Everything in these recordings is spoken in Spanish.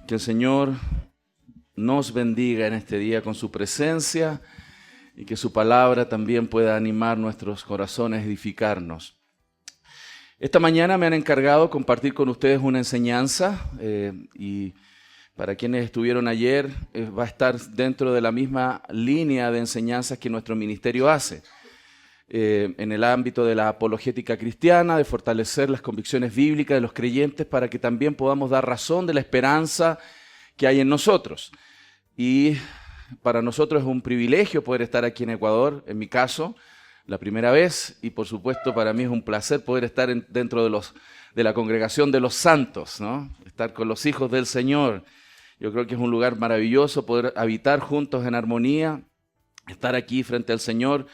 Que el Señor nos bendiga en este día con su presencia y que su palabra también pueda animar nuestros corazones, edificarnos. Esta mañana me han encargado compartir con ustedes una enseñanza y para quienes estuvieron ayer va a estar dentro de la misma línea de enseñanzas que nuestro ministerio hace. En el ámbito de la apologética cristiana, de fortalecer las convicciones bíblicas de los creyentes para que también podamos dar razón de la esperanza que hay en nosotros. Y para nosotros es un privilegio poder estar aquí en Ecuador, en mi caso, la primera vez, y por supuesto para mí es un placer poder estar dentro de la congregación de los santos, ¿no? Estar con los hijos del Señor. Yo creo que es un lugar maravilloso poder habitar juntos en armonía, estar aquí frente al Señor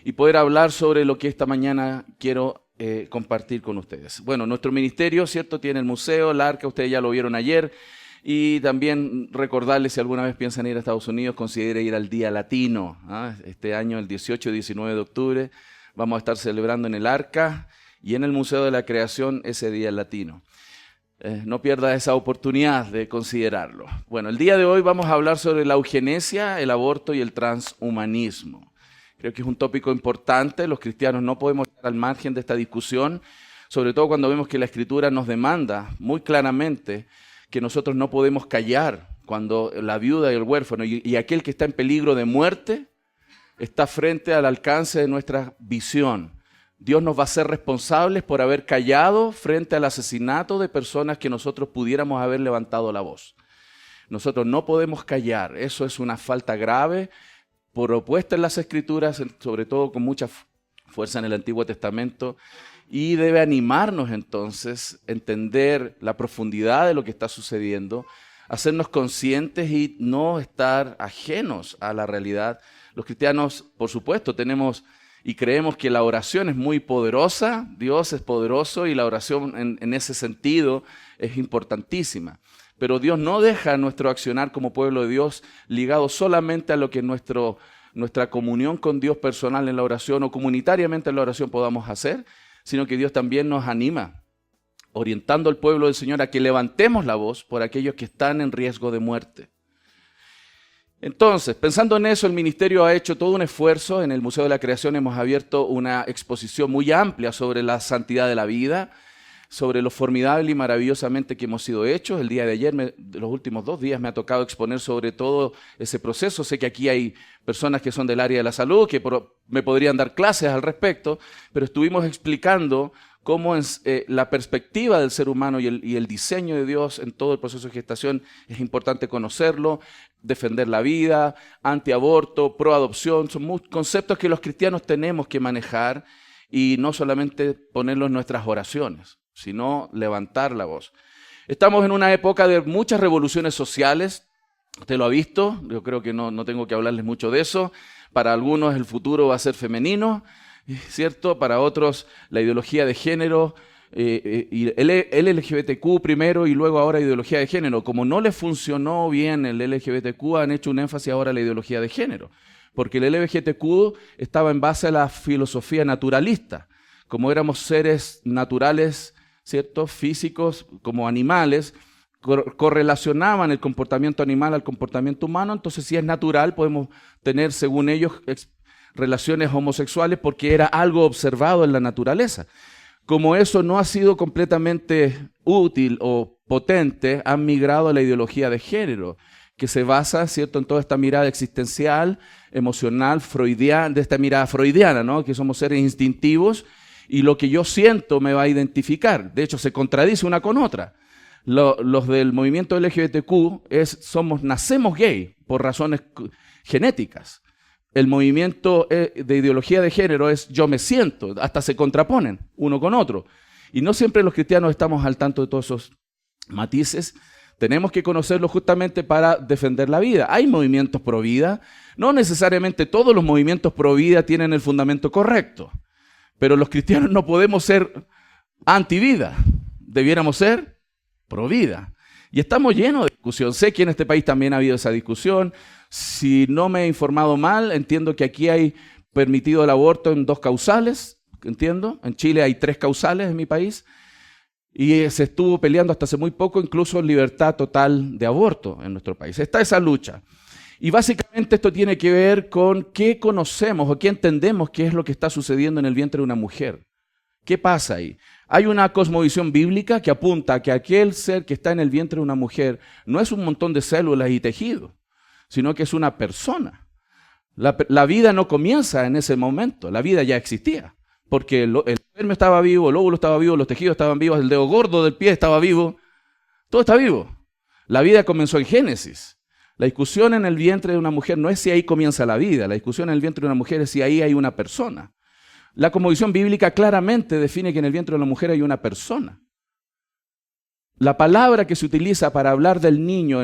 y poder hablar sobre lo que esta mañana quiero compartir con ustedes. Bueno, nuestro ministerio, ¿cierto? Tiene el museo, el arca, ustedes ya lo vieron ayer, y también recordarles, si alguna vez piensan ir a Estados Unidos, considere ir al Día Latino. Este año, el 18 y 19 de octubre, vamos a estar celebrando en el arca y en el Museo de la Creación ese Día Latino. No pierda esa oportunidad de considerarlo. Bueno, el día de hoy vamos a hablar sobre la eugenesia, el aborto y el transhumanismo. Creo que es un tópico importante, los cristianos no podemos estar al margen de esta discusión, sobre todo cuando vemos que la Escritura nos demanda muy claramente que nosotros no podemos callar cuando la viuda y el huérfano y aquel que está en peligro de muerte está frente al alcance de nuestra visión. Dios nos va a hacer responsables por haber callado frente al asesinato de personas que nosotros pudiéramos haber levantado la voz. Nosotros no podemos callar, eso es una falta grave, propuesta en las Escrituras, sobre todo con mucha fuerza en el Antiguo Testamento, y debe animarnos entonces a entender la profundidad de lo que está sucediendo, hacernos conscientes y no estar ajenos a la realidad. Los cristianos, por supuesto, tenemos y creemos que la oración es muy poderosa, Dios es poderoso y la oración en ese sentido es importantísima. Pero Dios no deja nuestro accionar como pueblo de Dios ligado solamente a lo que nuestra comunión con Dios personal en la oración o comunitariamente en la oración podamos hacer, sino que Dios también nos anima, orientando al pueblo del Señor a que levantemos la voz por aquellos que están en riesgo de muerte. Entonces, pensando en eso, el ministerio ha hecho todo un esfuerzo. En el Museo de la Creación hemos abierto una exposición muy amplia sobre la santidad de la vida, sobre lo formidable y maravillosamente que hemos sido hechos. El día de ayer, los últimos 2 días, me ha tocado exponer sobre todo ese proceso. Sé que aquí hay personas que son del área de la salud, que me podrían dar clases al respecto, pero estuvimos explicando cómo la perspectiva del ser humano y el diseño de Dios en todo el proceso de gestación es importante conocerlo, defender la vida, antiaborto, proadopción, son conceptos que los cristianos tenemos que manejar y no solamente ponerlos en nuestras oraciones, sino levantar la voz. Estamos en una época de muchas revoluciones sociales, usted lo ha visto, yo creo que no tengo que hablarles mucho de eso. Para algunos el futuro va a ser femenino, ¿cierto? Para otros la ideología de género, y el LGBTQ primero y luego ahora ideología de género. Como no les funcionó bien el LGBTQ, han hecho un énfasis ahora en la ideología de género, porque el LGBTQ estaba en base a la filosofía naturalista. Como éramos seres naturales, ¿cierto? Físicos, como animales, correlacionaban el comportamiento animal al comportamiento humano, entonces si es natural podemos tener, según ellos, relaciones homosexuales porque era algo observado en la naturaleza. Como eso no ha sido completamente útil o potente, han migrado a la ideología de género, que se basa, ¿cierto?, en toda esta mirada existencial, emocional, freudiana, de esta mirada freudiana, ¿no?, que somos seres instintivos y lo que yo siento me va a identificar. De hecho, se contradice una con otra. Los del movimiento LGBTQ nacemos gay por razones genéticas. El movimiento de ideología de género es yo me siento, hasta se contraponen uno con otro. Y no siempre los cristianos estamos al tanto de todos esos matices, tenemos que conocerlo justamente para defender la vida. Hay movimientos pro vida, no necesariamente todos los movimientos pro vida tienen el fundamento correcto, pero los cristianos no podemos ser anti-vida, debiéramos ser pro vida. Y estamos llenos de discusión. Sé que en este país también ha habido esa discusión. Si no me he informado mal, entiendo que aquí hay permitido el aborto en 2 causales, entiendo. En Chile hay 3 causales en mi país. Y se estuvo peleando hasta hace muy poco incluso libertad total de aborto en nuestro país. Está esa lucha. Y básicamente esto tiene que ver con qué conocemos o qué entendemos qué es lo que está sucediendo en el vientre de una mujer. ¿Qué pasa ahí? Hay una cosmovisión bíblica que apunta a que aquel ser que está en el vientre de una mujer no es un montón de células y tejidos, sino que es una persona. La vida no comienza en ese momento, la vida ya existía. Porque el esperma estaba vivo, el óvulo estaba vivo, los tejidos estaban vivos, el dedo gordo del pie estaba vivo. Todo está vivo. La vida comenzó en Génesis. La discusión en el vientre de una mujer no es si ahí comienza la vida. La discusión en el vientre de una mujer es si ahí hay una persona. La cosmovisión bíblica claramente define que en el vientre de la mujer hay una persona. La palabra que se utiliza para hablar del niño,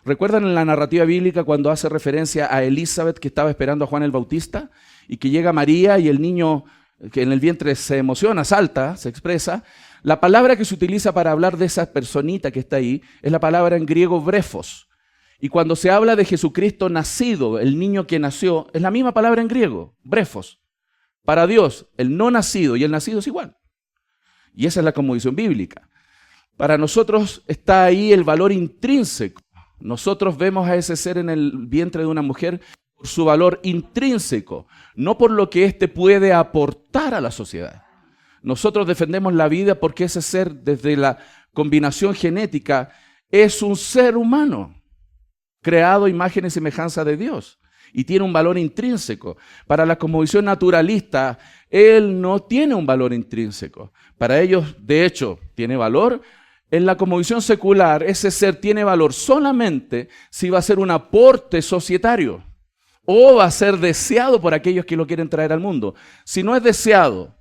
¿recuerdan en la narrativa bíblica cuando hace referencia a Elizabeth que estaba esperando a Juan el Bautista? Y que llega María y el niño que en el vientre se emociona, salta, se expresa. La palabra que se utiliza para hablar de esa personita que está ahí es la palabra en griego brefos. Y cuando se habla de Jesucristo nacido, el niño que nació, es la misma palabra en griego, brefos. Para Dios, el no nacido y el nacido es igual. Y esa es la cosmovisión bíblica. Para nosotros está ahí el valor intrínseco. Nosotros vemos a ese ser en el vientre de una mujer por su valor intrínseco, no por lo que éste puede aportar a la sociedad. Nosotros defendemos la vida porque ese ser, desde la combinación genética, es un ser humano, creado a imagen y semejanza de Dios, y tiene un valor intrínseco. Para la cosmovisión naturalista, él no tiene un valor intrínseco. Para ellos, de hecho, tiene valor. En la cosmovisión secular, ese ser tiene valor solamente si va a ser un aporte societario o va a ser deseado por aquellos que lo quieren traer al mundo. Si no es deseado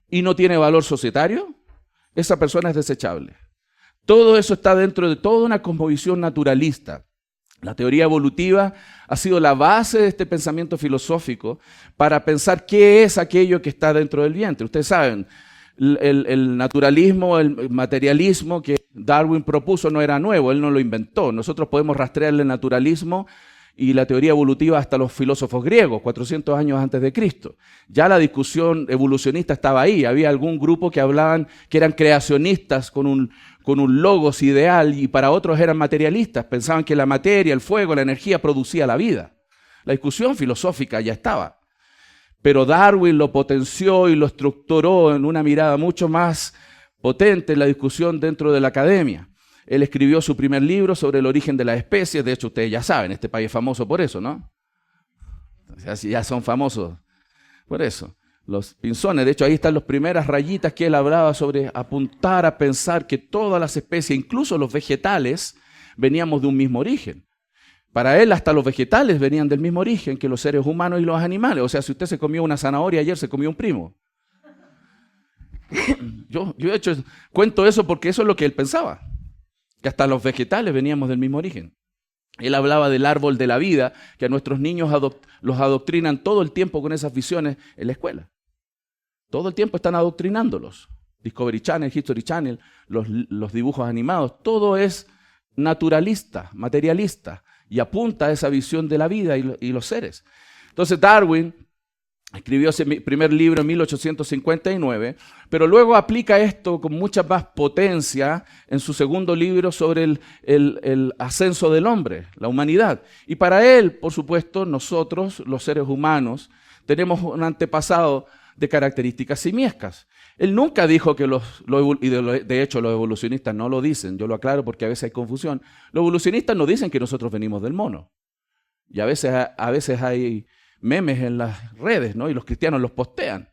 y no tiene valor societario, esa persona es desechable. Todo eso está dentro de toda una cosmovisión naturalista. La teoría evolutiva ha sido la base de este pensamiento filosófico para pensar qué es aquello que está dentro del vientre. Ustedes saben, el naturalismo, el materialismo que Darwin propuso no era nuevo, él no lo inventó. Nosotros podemos rastrear el naturalismo y la teoría evolutiva hasta los filósofos griegos, 400 años antes de Cristo. Ya la discusión evolucionista estaba ahí. Había algún grupo que hablaban que eran creacionistas con un logos ideal y para otros eran materialistas. Pensaban que la materia, el fuego, la energía producía la vida. La discusión filosófica ya estaba. Pero Darwin lo potenció y lo estructuró en una mirada mucho más potente en la discusión dentro de la academia. Él escribió su primer libro sobre el origen de las especies. De hecho, ustedes ya saben, este país es famoso por eso, ¿no? Ya son famosos por eso. Los pinzones, de hecho, ahí están las primeras rayitas que él hablaba sobre apuntar a pensar que todas las especies, incluso los vegetales, veníamos de un mismo origen. Para él, hasta los vegetales venían del mismo origen que los seres humanos y los animales. O sea, si usted se comió una zanahoria ayer, se comió un primo. Yo de hecho, cuento eso porque eso es lo que él pensaba. Que hasta los vegetales veníamos del mismo origen. Él hablaba del árbol de la vida, que a nuestros niños los adoctrinan todo el tiempo con esas visiones en la escuela. Todo el tiempo están adoctrinándolos. Discovery Channel, History Channel, los dibujos animados, todo es naturalista, materialista, y apunta a esa visión de la vida y los seres. Entonces Darwin escribió ese primer libro en 1859, pero luego aplica esto con mucha más potencia en su segundo libro sobre el ascenso del hombre, la humanidad. Y para él, por supuesto, nosotros, los seres humanos, tenemos un antepasado de características simiescas. Él nunca dijo que de hecho los evolucionistas no lo dicen, yo lo aclaro porque a veces hay confusión. Los evolucionistas no dicen que nosotros venimos del mono. Y a veces hay memes en las redes, ¿no? Y los cristianos los postean.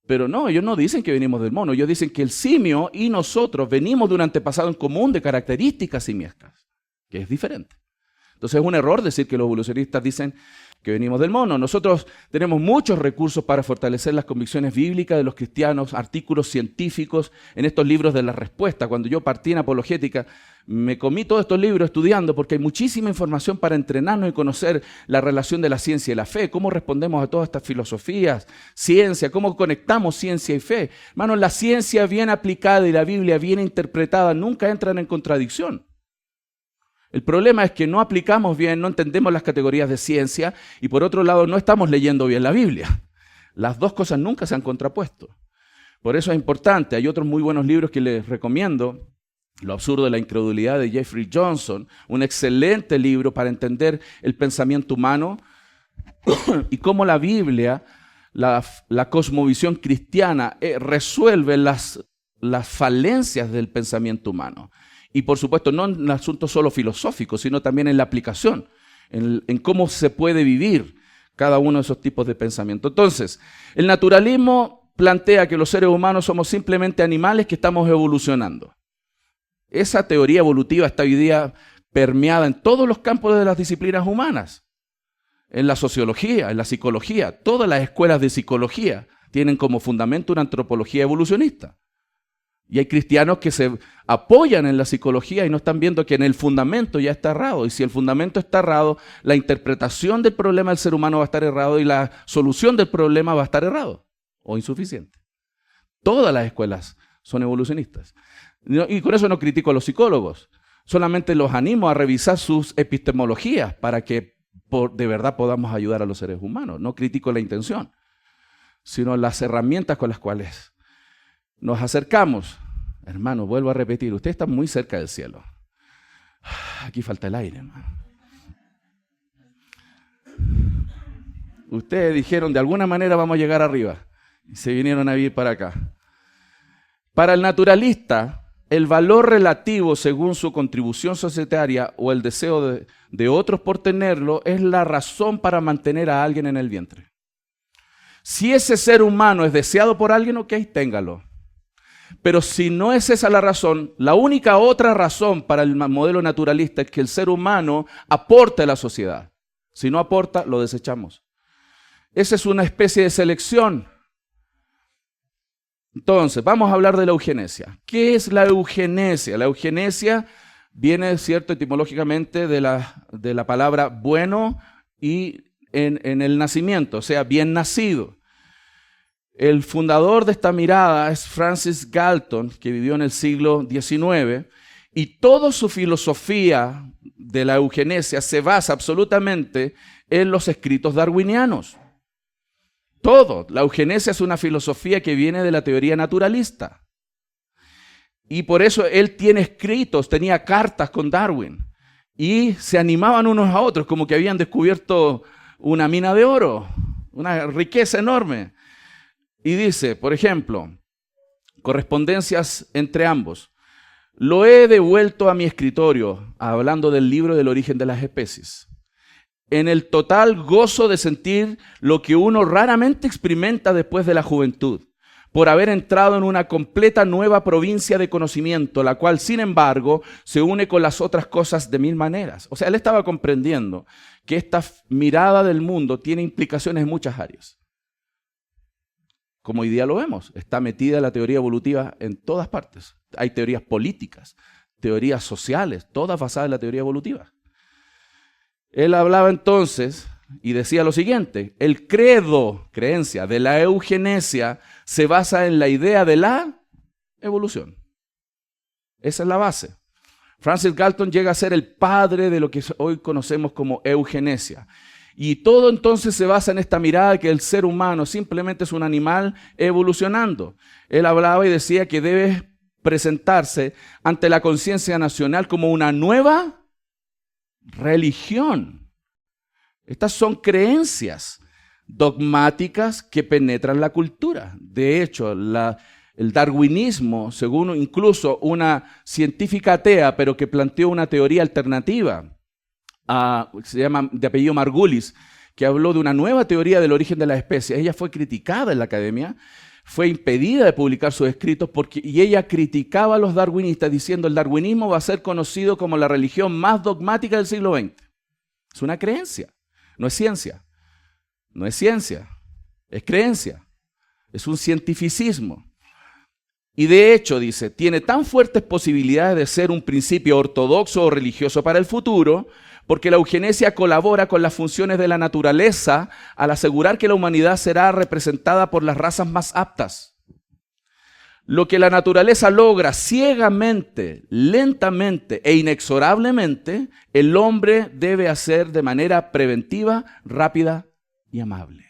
Pero no, ellos no dicen que venimos del mono, ellos dicen que el simio y nosotros venimos de un antepasado en común de características simiescas, que es diferente. Entonces es un error decir que los evolucionistas dicen que venimos del mono. Nosotros tenemos muchos recursos para fortalecer las convicciones bíblicas de los cristianos, artículos científicos en estos libros de la respuesta. Cuando yo partí en apologética, me comí todos estos libros estudiando porque hay muchísima información para entrenarnos y conocer la relación de la ciencia y la fe, cómo respondemos a todas estas filosofías, ciencia, cómo conectamos ciencia y fe. Hermanos, la ciencia bien aplicada y la Biblia bien interpretada nunca entran en contradicción. El problema es que no aplicamos bien, no entendemos las categorías de ciencia y por otro lado no estamos leyendo bien la Biblia. Las dos cosas nunca se han contrapuesto. Por eso es importante. Hay otros muy buenos libros que les recomiendo. Lo absurdo de la incredulidad de Jeffrey Johnson, un excelente libro para entender el pensamiento humano y cómo la Biblia, la cosmovisión cristiana, resuelve las falencias del pensamiento humano. Y por supuesto, no en asuntos solo filosóficos, sino también en la aplicación, en cómo se puede vivir cada uno de esos tipos de pensamiento. Entonces, el naturalismo plantea que los seres humanos somos simplemente animales que estamos evolucionando. Esa teoría evolutiva está hoy día permeada en todos los campos de las disciplinas humanas. En la sociología, en la psicología, todas las escuelas de psicología tienen como fundamento una antropología evolucionista. Y hay cristianos que se apoyan en la psicología y no están viendo que en el fundamento ya está errado. Y si el fundamento está errado, la interpretación del problema del ser humano va a estar errado y la solución del problema va a estar errado o insuficiente. Todas las escuelas son evolucionistas. Y con eso no critico a los psicólogos. Solamente los animo a revisar sus epistemologías para que de verdad podamos ayudar a los seres humanos. No critico la intención, sino las herramientas con las cuales nos acercamos. Hermano, vuelvo a repetir, usted está muy cerca del cielo. Aquí falta el aire, hermano. Ustedes dijeron, de alguna manera vamos a llegar arriba. Y se vinieron a vivir para acá. Para el naturalista, el valor relativo según su contribución societaria o el deseo de otros por tenerlo es la razón para mantener a alguien en el vientre. Si ese ser humano es deseado por alguien, ok, téngalo. Pero si no es esa la razón, la única otra razón para el modelo naturalista es que el ser humano aporte a la sociedad. Si no aporta, lo desechamos. Esa es una especie de selección. Entonces, vamos a hablar de la eugenesia. ¿Qué es la eugenesia? La eugenesia viene, cierto, etimológicamente de la palabra bueno y en el nacimiento, o sea, bien nacido. El fundador de esta mirada es Francis Galton, que vivió en el siglo XIX, y toda su filosofía de la eugenesia se basa absolutamente en los escritos darwinianos. Todo. La eugenesia es una filosofía que viene de la teoría naturalista. Y por eso él tenía cartas con Darwin. Y se animaban unos a otros, como que habían descubierto una mina de oro, una riqueza enorme. Y dice, por ejemplo, correspondencias entre ambos. Lo he devuelto a mi escritorio, hablando del libro del origen de las especies, en el total gozo de sentir lo que uno raramente experimenta después de la juventud, por haber entrado en una completa nueva provincia de conocimiento, la cual, sin embargo, se une con las otras cosas de mil maneras. O sea, él estaba comprendiendo que esta mirada del mundo tiene implicaciones en muchas áreas. Como hoy día lo vemos, está metida la teoría evolutiva en todas partes. Hay teorías políticas, teorías sociales, todas basadas en la teoría evolutiva. Él hablaba entonces y decía lo siguiente: el creencia de la eugenesia se basa en la idea de la evolución. Esa es la base. Francis Galton llega a ser el padre de lo que hoy conocemos como eugenesia. Y todo entonces se basa en esta mirada de que el ser humano simplemente es un animal evolucionando. Él hablaba y decía que debe presentarse ante la conciencia nacional como una nueva religión. Estas son creencias dogmáticas que penetran la cultura. De hecho, el darwinismo, según incluso una científica atea, pero que planteó una teoría alternativa, se llama de apellido Margulis, que habló de una nueva teoría del origen de las especies. Ella fue criticada en la academia, fue impedida de publicar sus escritos y ella criticaba a los darwinistas diciendo: el darwinismo va a ser conocido como la religión más dogmática del siglo XX. Es una creencia, no es ciencia. No es ciencia, es creencia. Es un cientificismo. Y de hecho, dice, tiene tan fuertes posibilidades de ser un principio ortodoxo o religioso para el futuro, porque la eugenesia colabora con las funciones de la naturaleza al asegurar que la humanidad será representada por las razas más aptas. Lo que la naturaleza logra ciegamente, lentamente e inexorablemente, el hombre debe hacer de manera preventiva, rápida y amable.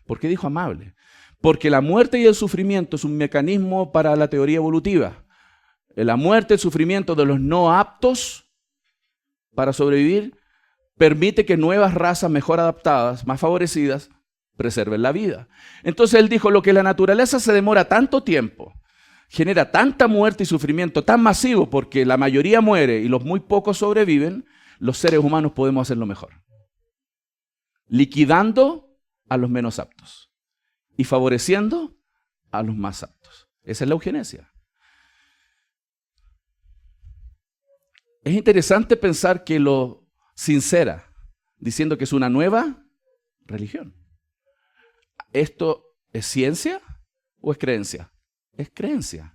¿Por qué dijo amable? Porque la muerte y el sufrimiento es un mecanismo para la teoría evolutiva. La muerte y el sufrimiento de los no aptos para sobrevivir permite que nuevas razas mejor adaptadas, más favorecidas, preserven la vida. Entonces él dijo, lo que la naturaleza se demora tanto tiempo, genera tanta muerte y sufrimiento tan masivo porque la mayoría muere y los muy pocos sobreviven, los seres humanos podemos hacerlo mejor. Liquidando a los menos aptos y favoreciendo a los más aptos. Esa es la eugenesia. Es interesante pensar que lo sincera, diciendo que es una nueva religión. ¿Esto es ciencia o es creencia? Es creencia.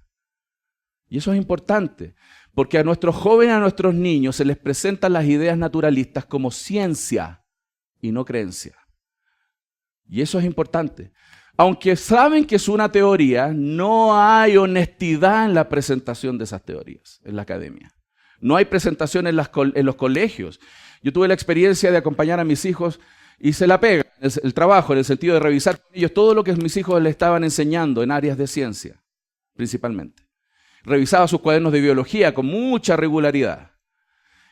Y eso es importante, porque a nuestros jóvenes, a nuestros niños, se les presentan las ideas naturalistas como ciencia y no creencia. Y eso es importante. Aunque saben que es una teoría, no hay honestidad en la presentación de esas teorías en la academia. No hay presentación en los colegios. Yo tuve la experiencia de acompañar a mis hijos y se la pega el trabajo, en el sentido de revisar con ellos todo lo que mis hijos les estaban enseñando en áreas de ciencia, principalmente. Revisaba sus cuadernos de biología con mucha regularidad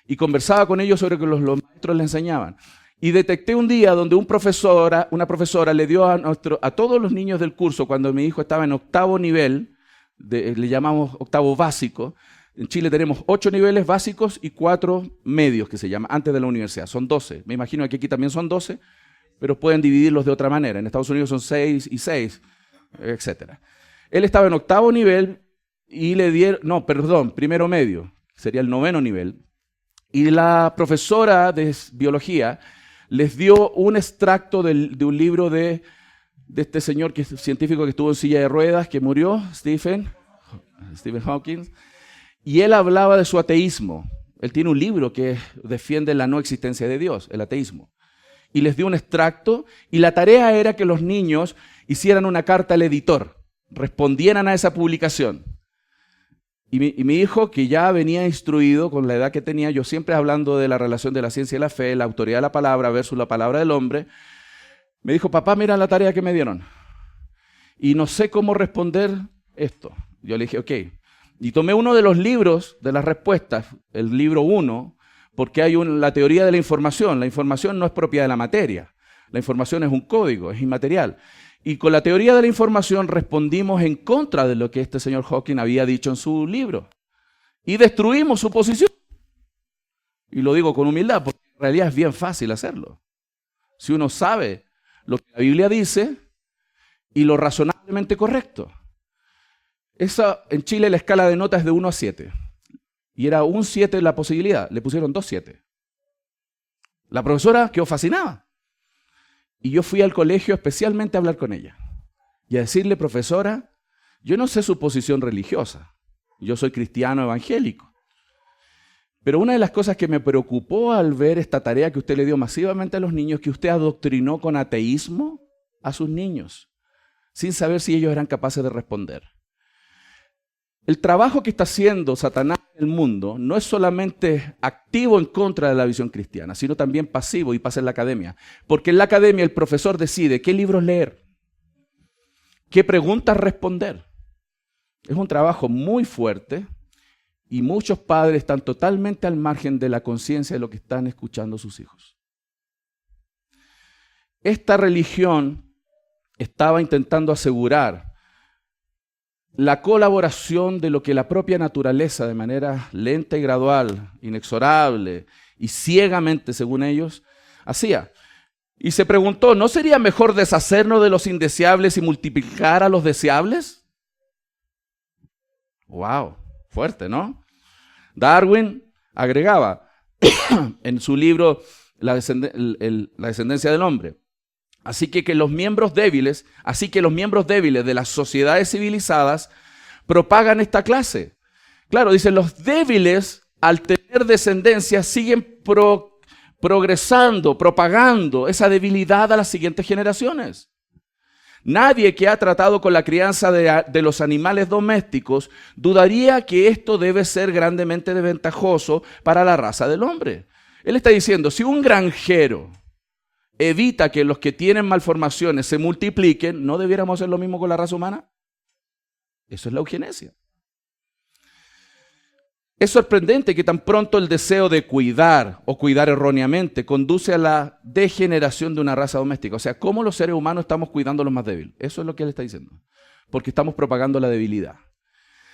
y conversaba con ellos sobre lo que los maestros les enseñaban. Y detecté un día donde una profesora le dio a todos los niños del curso, cuando mi hijo estaba en octavo nivel, le llamamos octavo básico. En Chile tenemos 8 niveles básicos y 4 medios, que se llama, antes de la universidad. Son 12. Me imagino que aquí también son 12, pero pueden dividirlos de otra manera. En Estados Unidos son 6 y 6, etc. Él estaba en octavo nivel y le dieron, primero medio, sería el 9º nivel. Y la profesora de biología les dio un extracto de un libro de este señor que es científico que estuvo en silla de ruedas, que murió, Stephen Hawking, y él hablaba de su ateísmo. Él tiene un libro que defiende la no existencia de Dios, el ateísmo. Y les dio un extracto, y la tarea era que los niños hicieran una carta al editor, respondieran a esa publicación. Y mi hijo, que ya venía instruido con la edad que tenía, yo siempre hablando de la relación de la ciencia y la fe, la autoridad de la palabra versus la palabra del hombre, me dijo, papá, mira la tarea que me dieron. Y no sé cómo responder esto. Yo le dije, ok. Y tomé uno de los libros de las respuestas, el libro 1, porque hay la teoría de la información. La información no es propia de la materia. La información es un código, es inmaterial. Y con la teoría de la información respondimos en contra de lo que este señor Hawking había dicho en su libro. Y destruimos su posición. Y lo digo con humildad, porque en realidad es bien fácil hacerlo. Si uno sabe lo que la Biblia dice y lo razonablemente correcto. En Chile la escala de notas es de 1 a 7. Y era un 7 la posibilidad. Le pusieron 2 7. La profesora quedó fascinada. Y yo fui al colegio especialmente a hablar con ella. Y a decirle, profesora, yo no sé su posición religiosa. Yo soy cristiano evangélico. Pero una de las cosas que me preocupó al ver esta tarea que usted le dio masivamente a los niños, que usted adoctrinó con ateísmo a sus niños, sin saber si ellos eran capaces de responder. El trabajo que está haciendo Satanás en el mundo no es solamente activo en contra de la visión cristiana, sino también pasivo, y pasa en la academia. Porque en la academia el profesor decide qué libros leer, qué preguntas responder. Es un trabajo muy fuerte y muchos padres están totalmente al margen de la conciencia de lo que están escuchando sus hijos. Esta religión estaba intentando asegurar la colaboración de lo que la propia naturaleza, de manera lenta y gradual, inexorable y ciegamente, según ellos, hacía. Y se preguntó, ¿no sería mejor deshacernos de los indeseables y multiplicar a los deseables? ¡Wow! Fuerte, ¿no? Darwin agregaba en su libro la descendencia del hombre. Así que los miembros débiles de las sociedades civilizadas propagan esta clase. Claro, dicen, los débiles al tener descendencia siguen progresando, propagando esa debilidad a las siguientes generaciones. Nadie que ha tratado con la crianza de los animales domésticos dudaría que esto debe ser grandemente desventajoso para la raza del hombre. Él está diciendo, si un granjero evita que los que tienen malformaciones se multipliquen, ¿no debiéramos hacer lo mismo con la raza humana? Eso es la eugenesia. Es sorprendente que tan pronto el deseo de cuidar o cuidar erróneamente conduce a la degeneración de una raza doméstica. O sea, cómo los seres humanos estamos cuidando a los más débiles. Eso es lo que él está diciendo. Porque estamos propagando la debilidad.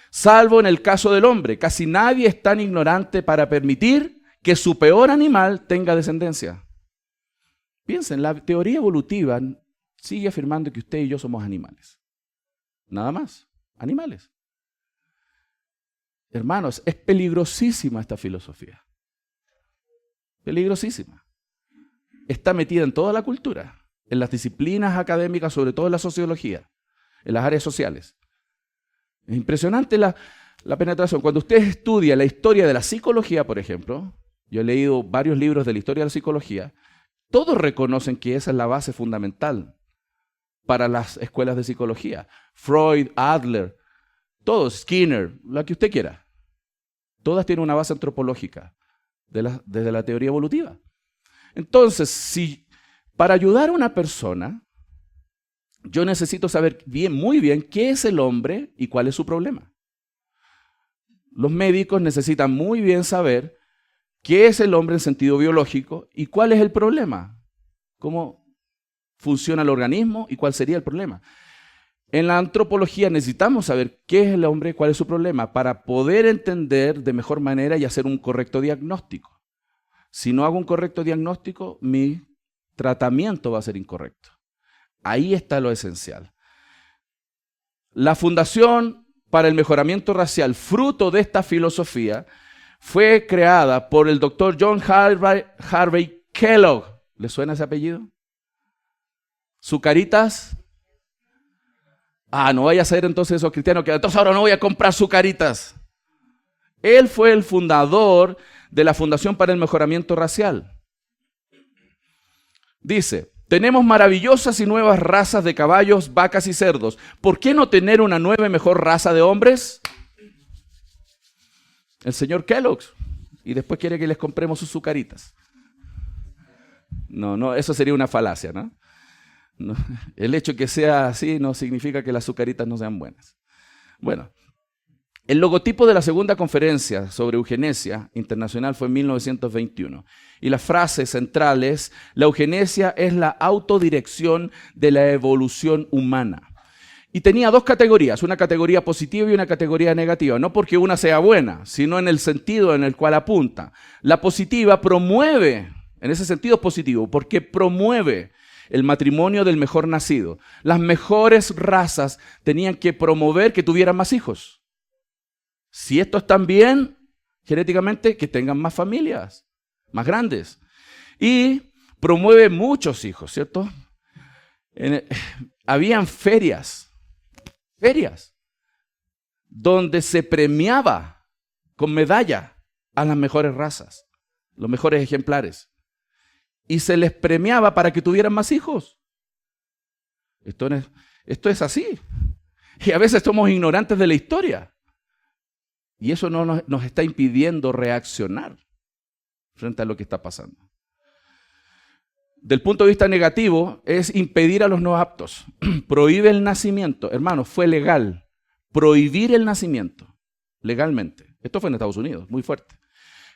Salvo en el caso del hombre, casi nadie es tan ignorante para permitir que su peor animal tenga descendencia. Piensen, la teoría evolutiva sigue afirmando que usted y yo somos animales. Nada más, animales. Hermanos, es peligrosísima esta filosofía. Peligrosísima. Está metida en toda la cultura, en las disciplinas académicas, sobre todo en la sociología, en las áreas sociales. Es impresionante la penetración. Cuando usted estudia la historia de la psicología, por ejemplo, yo he leído varios libros de la historia de la psicología, todos reconocen que esa es la base fundamental para las escuelas de psicología. Freud, Adler, todos, Skinner, la que usted quiera. Todas tienen una base antropológica desde la teoría evolutiva. Entonces, si para ayudar a una persona, yo necesito saber muy bien qué es el hombre y cuál es su problema. Los médicos necesitan muy bien saber qué es el hombre en sentido biológico y cuál es el problema. Cómo funciona el organismo y cuál sería el problema. En la antropología necesitamos saber qué es el hombre, cuál es su problema, para poder entender de mejor manera y hacer un correcto diagnóstico. Si no hago un correcto diagnóstico, mi tratamiento va a ser incorrecto. Ahí está lo esencial. La Fundación para el Mejoramiento Racial, fruto de esta filosofía, fue creada por el doctor John Harvey Kellogg. ¿Le suena ese apellido? Zucaritas. No vaya a ser entonces esos cristianos que entonces ahora no voy a comprar Zucaritas. Él fue el fundador de la Fundación para el Mejoramiento Racial. Dice, tenemos maravillosas y nuevas razas de caballos, vacas y cerdos. ¿Por qué no tener una nueva y mejor raza de hombres? El señor Kellogg. Y después quiere que les compremos sus Zucaritas. No, eso sería una falacia, ¿no? No, el hecho de que sea así no significa que las Zucaritas no sean buenas. Bueno, el logotipo de la segunda conferencia sobre eugenesia internacional fue en 1921. Y la frase central es, la eugenesia es la autodirección de la evolución humana. Y tenía dos categorías, una categoría positiva y una categoría negativa. No porque una sea buena, sino en el sentido en el cual apunta. La positiva promueve, en ese sentido es positivo, porque promueve el matrimonio del mejor nacido. Las mejores razas tenían que promover que tuvieran más hijos. Si estos están bien, genéticamente, que tengan más familias, más grandes. Y promueve muchos hijos, ¿cierto? Habían ferias, donde se premiaba con medalla a las mejores razas, los mejores ejemplares. Y se les premiaba para que tuvieran más hijos. Esto es así. Y a veces somos ignorantes de la historia. Y eso no nos está impidiendo reaccionar frente a lo que está pasando. Del punto de vista negativo, es impedir a los no aptos. Prohíbe el nacimiento. Hermanos, fue legal prohibir el nacimiento, legalmente. Esto fue en Estados Unidos, muy fuerte.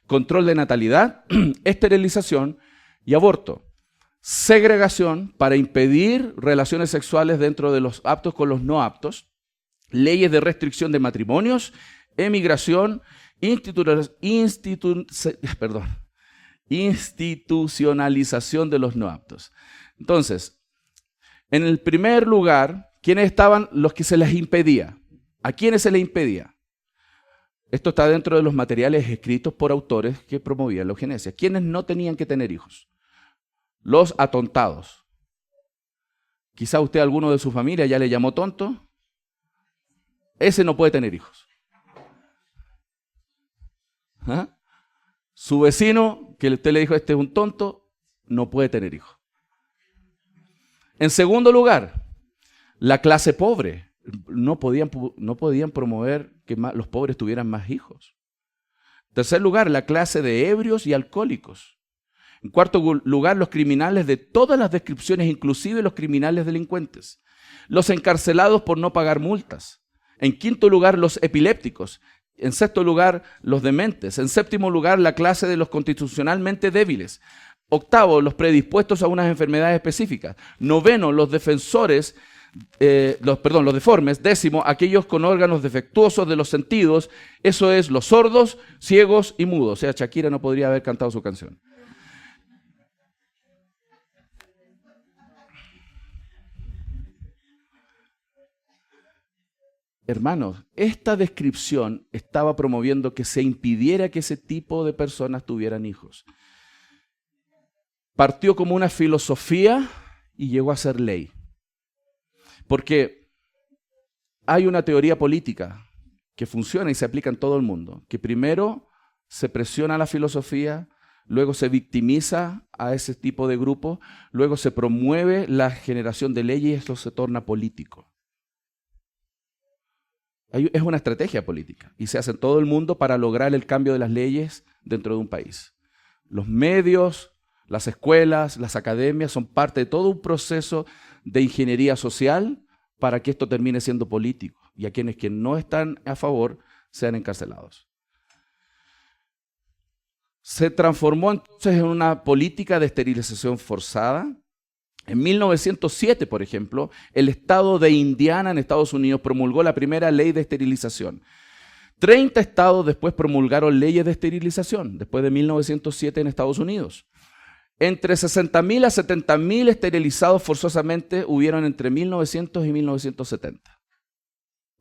Control de natalidad, esterilización y aborto. Segregación para impedir relaciones sexuales dentro de los aptos con los no aptos. Leyes de restricción de matrimonios, emigración, institucionalización de los no aptos. Entonces, en el primer lugar, ¿quiénes estaban los que se les impedía? ¿A quiénes se les impedía? Esto está dentro de los materiales escritos por autores que promovían la eugenesia. ¿Quiénes no tenían que tener hijos? los atontados. Quizá usted a alguno de su familia ya le llamó tonto. Ese no puede tener hijos. ¿Ah? Su vecino, que usted le dijo, este es un tonto, no puede tener hijos. En segundo lugar, la clase pobre. No podían promover que los pobres tuvieran más hijos. En tercer lugar, la clase de ebrios y alcohólicos. En cuarto lugar, los criminales de todas las descripciones, inclusive los criminales delincuentes. Los encarcelados por no pagar multas. En quinto lugar, los epilépticos. En sexto lugar, los dementes. En séptimo lugar, la clase de los constitucionalmente débiles. Octavo, los predispuestos a unas enfermedades específicas. Noveno, los defensores, los deformes. Décimo, aquellos con órganos defectuosos de los sentidos. Eso es, los sordos, ciegos y mudos. O sea, Shakira no podría haber cantado su canción. Hermanos, esta descripción estaba promoviendo que se impidiera que ese tipo de personas tuvieran hijos. Partió como una filosofía y llegó a ser ley. Porque hay una teoría política que funciona y se aplica en todo el mundo, que primero se presiona la filosofía, luego se victimiza a ese tipo de grupos, luego se promueve la generación de leyes y esto se torna político. Es una estrategia política y se hace en todo el mundo para lograr el cambio de las leyes dentro de un país. Los medios, las escuelas, las academias son parte de todo un proceso de ingeniería social para que esto termine siendo político y a quienes que no están a favor sean encarcelados. Se transformó entonces en una política de esterilización forzada. En 1907, por ejemplo, el estado de Indiana en Estados Unidos promulgó la primera ley de esterilización. 30 estados después promulgaron leyes de esterilización, después de 1907 en Estados Unidos. Entre 60.000 a 70.000 esterilizados forzosamente hubieron entre 1900 y 1970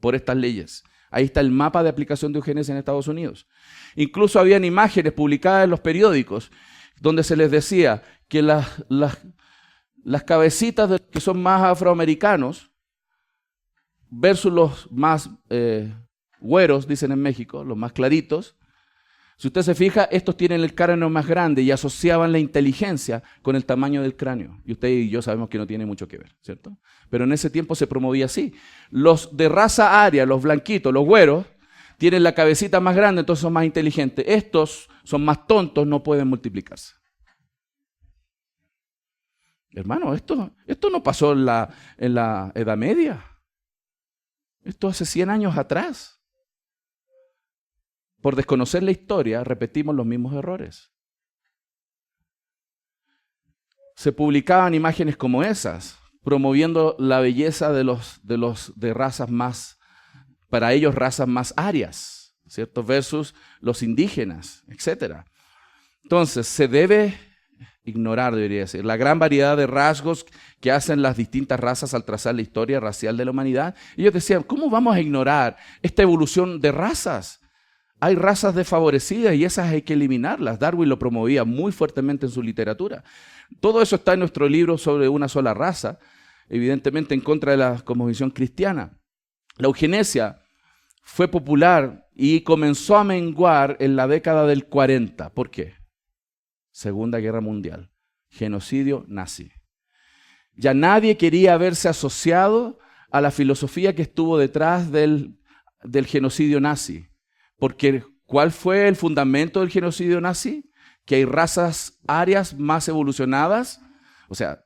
por estas leyes. Ahí está el mapa de aplicación de eugenesia en Estados Unidos. Incluso habían imágenes publicadas en los periódicos donde se les decía que las cabecitas de los que son más afroamericanos versus los más güeros, dicen en México, los más claritos. Si usted se fija, estos tienen el cráneo más grande y asociaban la inteligencia con el tamaño del cráneo. Y usted y yo sabemos que no tiene mucho que ver, ¿cierto? Pero en ese tiempo se promovía así. Los de raza aria, los blanquitos, los güeros, tienen la cabecita más grande, entonces son más inteligentes. Estos son más tontos, no pueden multiplicarse. Hermano, esto no pasó en la Edad Media. Esto hace 100 años atrás. Por desconocer la historia, repetimos los mismos errores. Se publicaban imágenes como esas, promoviendo la belleza de razas más, para ellos razas más arias, ¿cierto? Versus los indígenas, etc. Entonces, se debe ignorar, debería decir, la gran variedad de rasgos que hacen las distintas razas al trazar la historia racial de la humanidad. Ellos decían, ¿cómo vamos a ignorar esta evolución de razas? Hay razas desfavorecidas y esas hay que eliminarlas. Darwin lo promovía muy fuertemente en su literatura. Todo eso está en nuestro libro sobre una sola raza, evidentemente en contra de la cosmovisión cristiana. La eugenesia fue popular y comenzó a menguar en la década del 40. ¿Por qué? Segunda Guerra Mundial, genocidio nazi. Ya nadie quería verse asociado a la filosofía que estuvo detrás del genocidio nazi. Porque, ¿cuál fue el fundamento del genocidio nazi? Que hay razas arias más evolucionadas. O sea,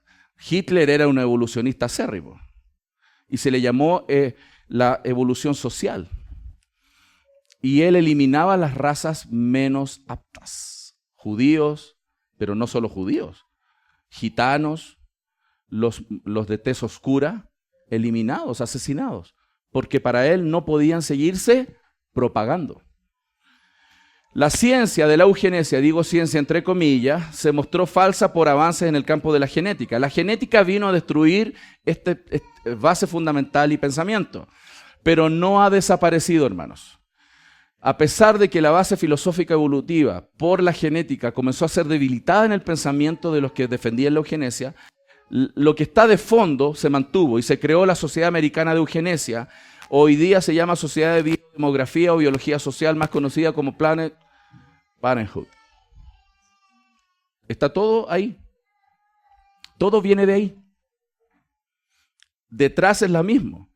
Hitler era un evolucionista acérrimo. Y se le llamó la evolución social. Y él eliminaba las razas menos aptas. Judíos, pero no solo judíos. Gitanos, los de tez oscura, eliminados, asesinados. Porque para él no podían seguirse propagando. La ciencia de la eugenesia, digo ciencia entre comillas, se mostró falsa por avances en el campo de la genética. La genética vino a destruir esta base fundamental y pensamiento, pero no ha desaparecido, hermanos. a pesar de que la base filosófica evolutiva por la genética comenzó a ser debilitada en el pensamiento de los que defendían la eugenesia, lo que está de fondo se mantuvo y se creó la Sociedad Americana de Eugenesia. Hoy día se llama Sociedad de Biodemografía o Biología Social, más conocida como Planned Parenthood. Está todo ahí. Todo viene de ahí. Detrás es la misma.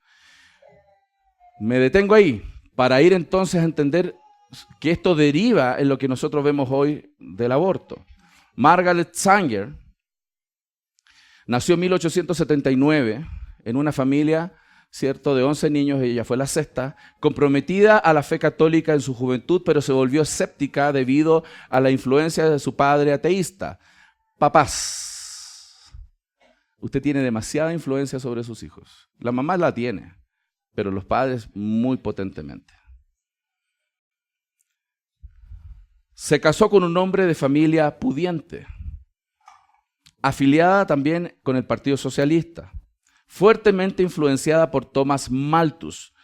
Me detengo ahí para ir entonces a entender que esto deriva en lo que nosotros vemos hoy del aborto. Margaret Sanger nació en 1879 en una familia, ¿cierto?, de 11 niños, ella fue la sexta, comprometida a la fe católica en su juventud, pero se volvió escéptica debido a la influencia de su padre ateísta. Papás, usted tiene demasiada influencia sobre sus hijos. La mamá la tiene, pero los padres muy potentemente. Se casó con un hombre de familia pudiente, afiliada también con el Partido Socialista, fuertemente influenciada por Thomas Malthus.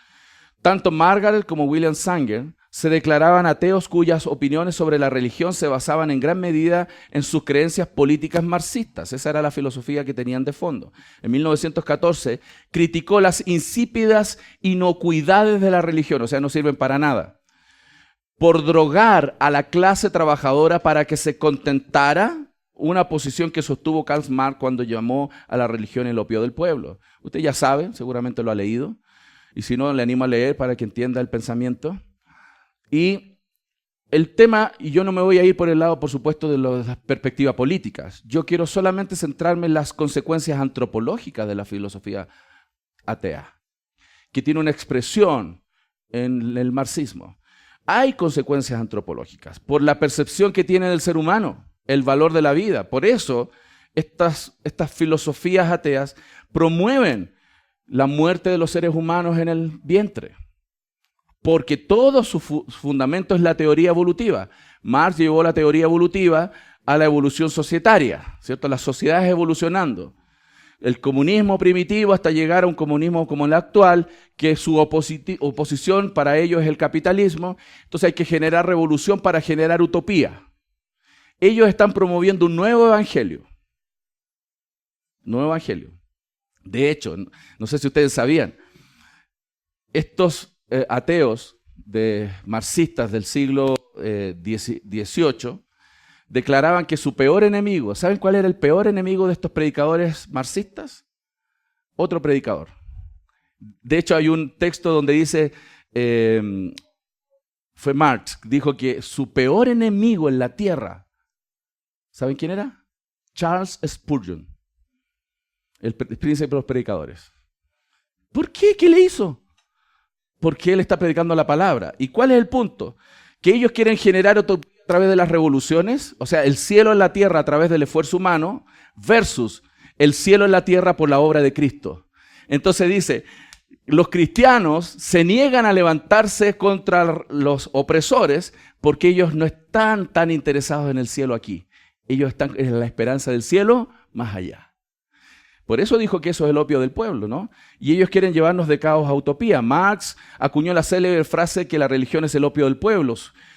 Tanto Margaret como William Sanger se declaraban ateos cuyas opiniones sobre la religión se basaban en gran medida en sus creencias políticas marxistas. Esa era la filosofía que tenían de fondo. En 1914 criticó las insípidas inocuidades de la religión, o sea, no sirven para nada, por drogar a la clase trabajadora para que se contentara, una posición que sostuvo Karl Marx cuando llamó a la religión el opio del pueblo. Usted ya sabe, seguramente lo ha leído, y si no, le animo a leer para que entienda el pensamiento. Y el tema, y yo no me voy a ir por el lado, por supuesto, de las perspectivas políticas. Yo quiero solamente centrarme en las consecuencias antropológicas de la filosofía atea, que tiene una expresión en el marxismo. Hay consecuencias antropológicas por la percepción que tiene del ser humano, el valor de la vida. Por eso estas filosofías ateas promueven la muerte de los seres humanos en el vientre, porque todo su fundamento es la teoría evolutiva. Marx llevó la teoría evolutiva a la evolución societaria, ¿cierto? Las sociedades evolucionando. El comunismo primitivo hasta llegar a un comunismo como el actual, que su oposición para ellos es el capitalismo. Entonces hay que generar revolución para generar utopía. Ellos están promoviendo un nuevo evangelio. Nuevo evangelio. De hecho, no sé si ustedes sabían, estos ateos marxistas del siglo XVIII declaraban que su peor enemigo, ¿saben cuál era el peor enemigo de estos predicadores marxistas? Otro predicador. De hecho, hay un texto donde dice, fue Marx, dijo que su peor enemigo en la tierra, ¿saben quién era? Charles Spurgeon, el príncipe de los predicadores. ¿Por qué? ¿Qué le hizo? Porque él está predicando la palabra. ¿Y cuál es el punto? Que ellos quieren generar utopía a través de las revoluciones, o sea, el cielo en la tierra a través del esfuerzo humano, versus el cielo en la tierra por la obra de Cristo. Entonces dice, los cristianos se niegan a levantarse contra los opresores porque ellos no están tan interesados en el cielo aquí. Ellos están en la esperanza del cielo más allá. Por eso dijo que eso es el opio del pueblo, ¿no? Y ellos quieren llevarnos de caos a utopía. Marx acuñó la célebre frase que la religión es el opio del pueblo.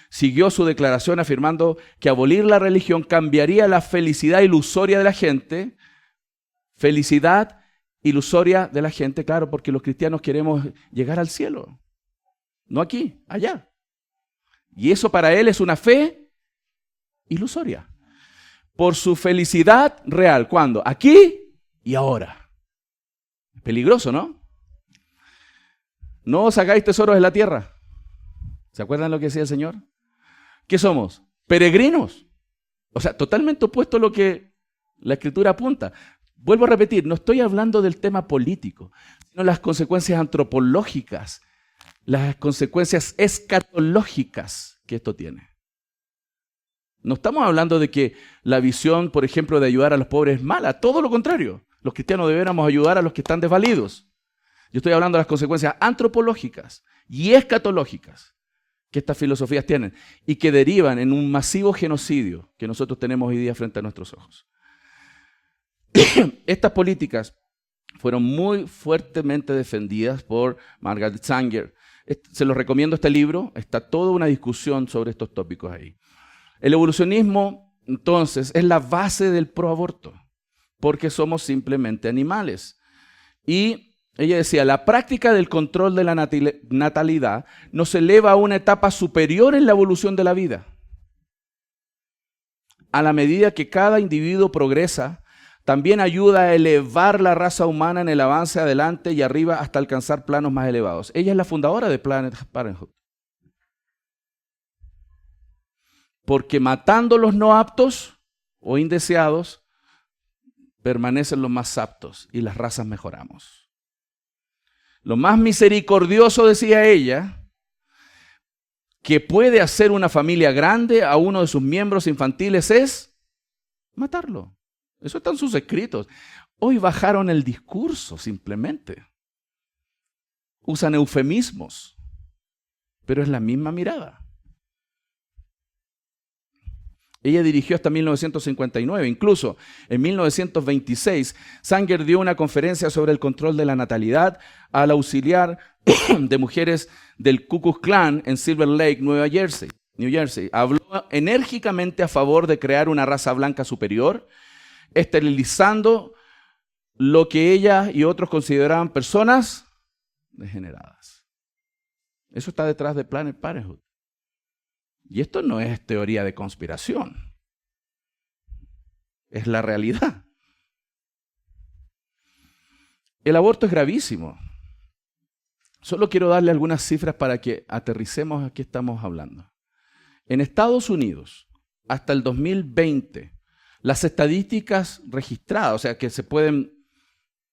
Siguió su declaración afirmando que abolir la religión cambiaría la felicidad ilusoria de la gente. Felicidad ilusoria de la gente, claro, porque los cristianos queremos llegar al cielo. No aquí, allá. Y eso para él es una fe ilusoria. Por su felicidad real. ¿Cuándo? Aquí y ahora. Peligroso, ¿no? No os hagáis tesoros en la tierra. ¿Se acuerdan lo que decía el Señor? ¿Qué somos? Peregrinos. O sea, totalmente opuesto a lo que la Escritura apunta. Vuelvo a repetir, no estoy hablando del tema político, sino las consecuencias antropológicas, las consecuencias escatológicas que esto tiene. No estamos hablando de que la visión, por ejemplo, de ayudar a los pobres es mala, todo lo contrario. Los cristianos deberíamos ayudar a los que están desvalidos. Yo estoy hablando de las consecuencias antropológicas y escatológicas que estas filosofías tienen y que derivan en un masivo genocidio que nosotros tenemos hoy día frente a nuestros ojos. Estas políticas fueron muy fuertemente defendidas por Margaret Sanger. Se los recomiendo este libro, está toda una discusión sobre estos tópicos ahí. El evolucionismo, entonces, es la base del proaborto, porque somos simplemente animales. Y ella decía, la práctica del control de la natalidad nos eleva a una etapa superior en la evolución de la vida. A la medida que cada individuo progresa, también ayuda a elevar la raza humana en el avance adelante y arriba hasta alcanzar planos más elevados. Ella es la fundadora de Planned Parenthood. Porque matando los no aptos o indeseados, permanecen los más aptos y las razas mejoramos. Lo más misericordioso, decía ella, que puede hacer una familia grande a uno de sus miembros infantiles es matarlo. Eso está en sus escritos. Hoy bajaron el discurso simplemente. Usan eufemismos, pero es la misma mirada. Ella dirigió hasta 1959. Incluso en 1926, Sanger dio una conferencia sobre el control de la natalidad al auxiliar de mujeres del Ku Klux Klan en Silver Lake, New Jersey. Habló enérgicamente a favor de crear una raza blanca superior, esterilizando lo que ella y otros consideraban personas degeneradas. Eso está detrás de Planned Parenthood. Y esto no es teoría de conspiración. Es la realidad. El aborto es gravísimo. Solo quiero darle algunas cifras para que aterricemos a qué estamos hablando. En Estados Unidos, hasta el 2020, las estadísticas registradas, o sea, que se pueden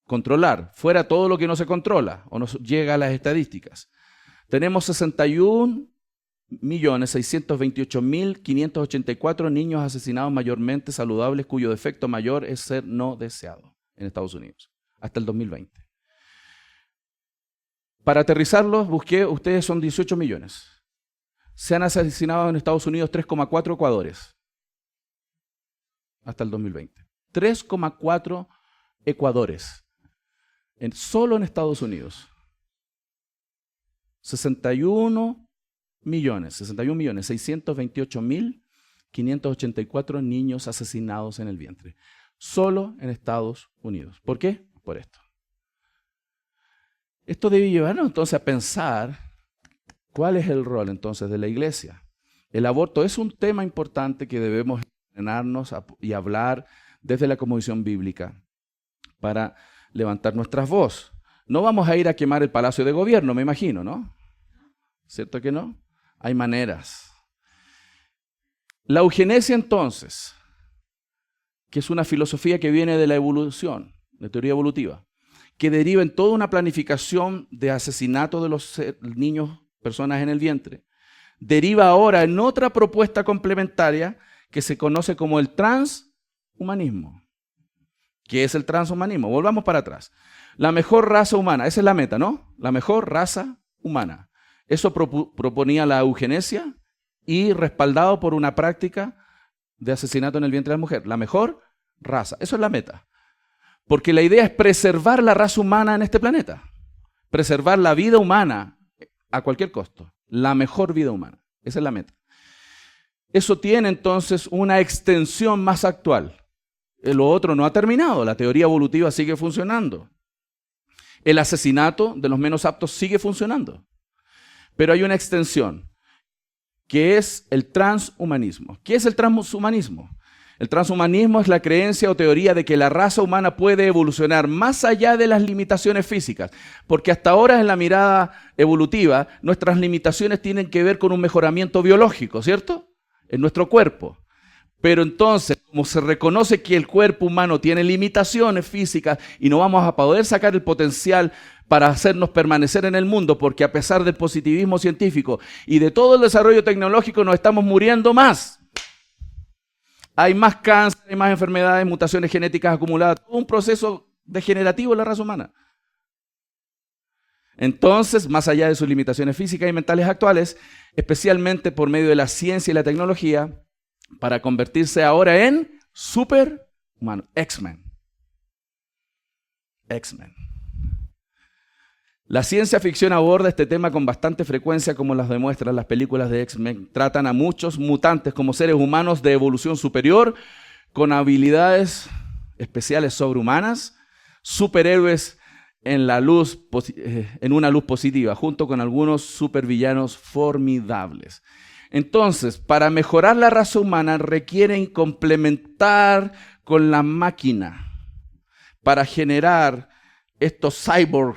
controlar, fuera todo lo que no se controla o no llega a las estadísticas, tenemos 61.628.584 niños asesinados mayormente saludables cuyo defecto mayor es ser no deseado en Estados Unidos, hasta el 2020. Para aterrizarlos, busqué, ustedes son 18 millones. Se han asesinado en Estados Unidos 3,4 ecuadores hasta el 2020. 3,4 ecuadores. Solo en Estados Unidos. 61.628.584 niños asesinados en el vientre. Solo en Estados Unidos. ¿Por qué? Por esto. Esto debe llevarnos entonces a pensar cuál es el rol entonces de la iglesia. El aborto es un tema importante que debemos entrenarnos y hablar desde la cosmovisión bíblica para levantar nuestras voces. No vamos a ir a quemar el palacio de gobierno, me imagino, ¿no? ¿Cierto que no? Hay maneras. La eugenesia entonces, que es una filosofía que viene de la evolución, de teoría evolutiva, que deriva en toda una planificación de asesinato de los niños, personas en el vientre, deriva ahora en otra propuesta complementaria que se conoce como el transhumanismo. ¿Qué es el transhumanismo? Volvamos para atrás. La mejor raza humana, esa es la meta, ¿no? La mejor raza humana. Eso proponía la eugenesia y respaldado por una práctica de asesinato en el vientre de la mujer. La mejor raza, eso es la meta. Porque la idea es preservar la raza humana en este planeta. Preservar la vida humana a cualquier costo. La mejor vida humana. Esa es la meta. Eso tiene entonces una extensión más actual. Lo otro no ha terminado. La teoría evolutiva sigue funcionando. El asesinato de los menos aptos sigue funcionando. Pero hay una extensión, que es el transhumanismo. ¿Qué es el transhumanismo? El transhumanismo es la creencia o teoría de que la raza humana puede evolucionar más allá de las limitaciones físicas, porque hasta ahora en la mirada evolutiva nuestras limitaciones tienen que ver con un mejoramiento biológico, ¿cierto? En nuestro cuerpo. Pero entonces, como se reconoce que el cuerpo humano tiene limitaciones físicas y no vamos a poder sacar el potencial para hacernos permanecer en el mundo, porque a pesar del positivismo científico y de todo el desarrollo tecnológico nos estamos muriendo más. Hay más cáncer, hay más enfermedades, mutaciones genéticas acumuladas, todo un proceso degenerativo en la raza humana. Entonces, más allá de sus limitaciones físicas y mentales actuales, especialmente por medio de la ciencia y la tecnología, para convertirse ahora en superhumanos, X-Men. X-Men. La ciencia ficción aborda este tema con bastante frecuencia, como las demuestran las películas de X-Men. Tratan a muchos mutantes como seres humanos de evolución superior, con habilidades especiales sobrehumanas, superhéroes en una luz positiva, junto con algunos supervillanos formidables. Entonces, para mejorar la raza humana requieren complementar con la máquina para generar estos cyborg,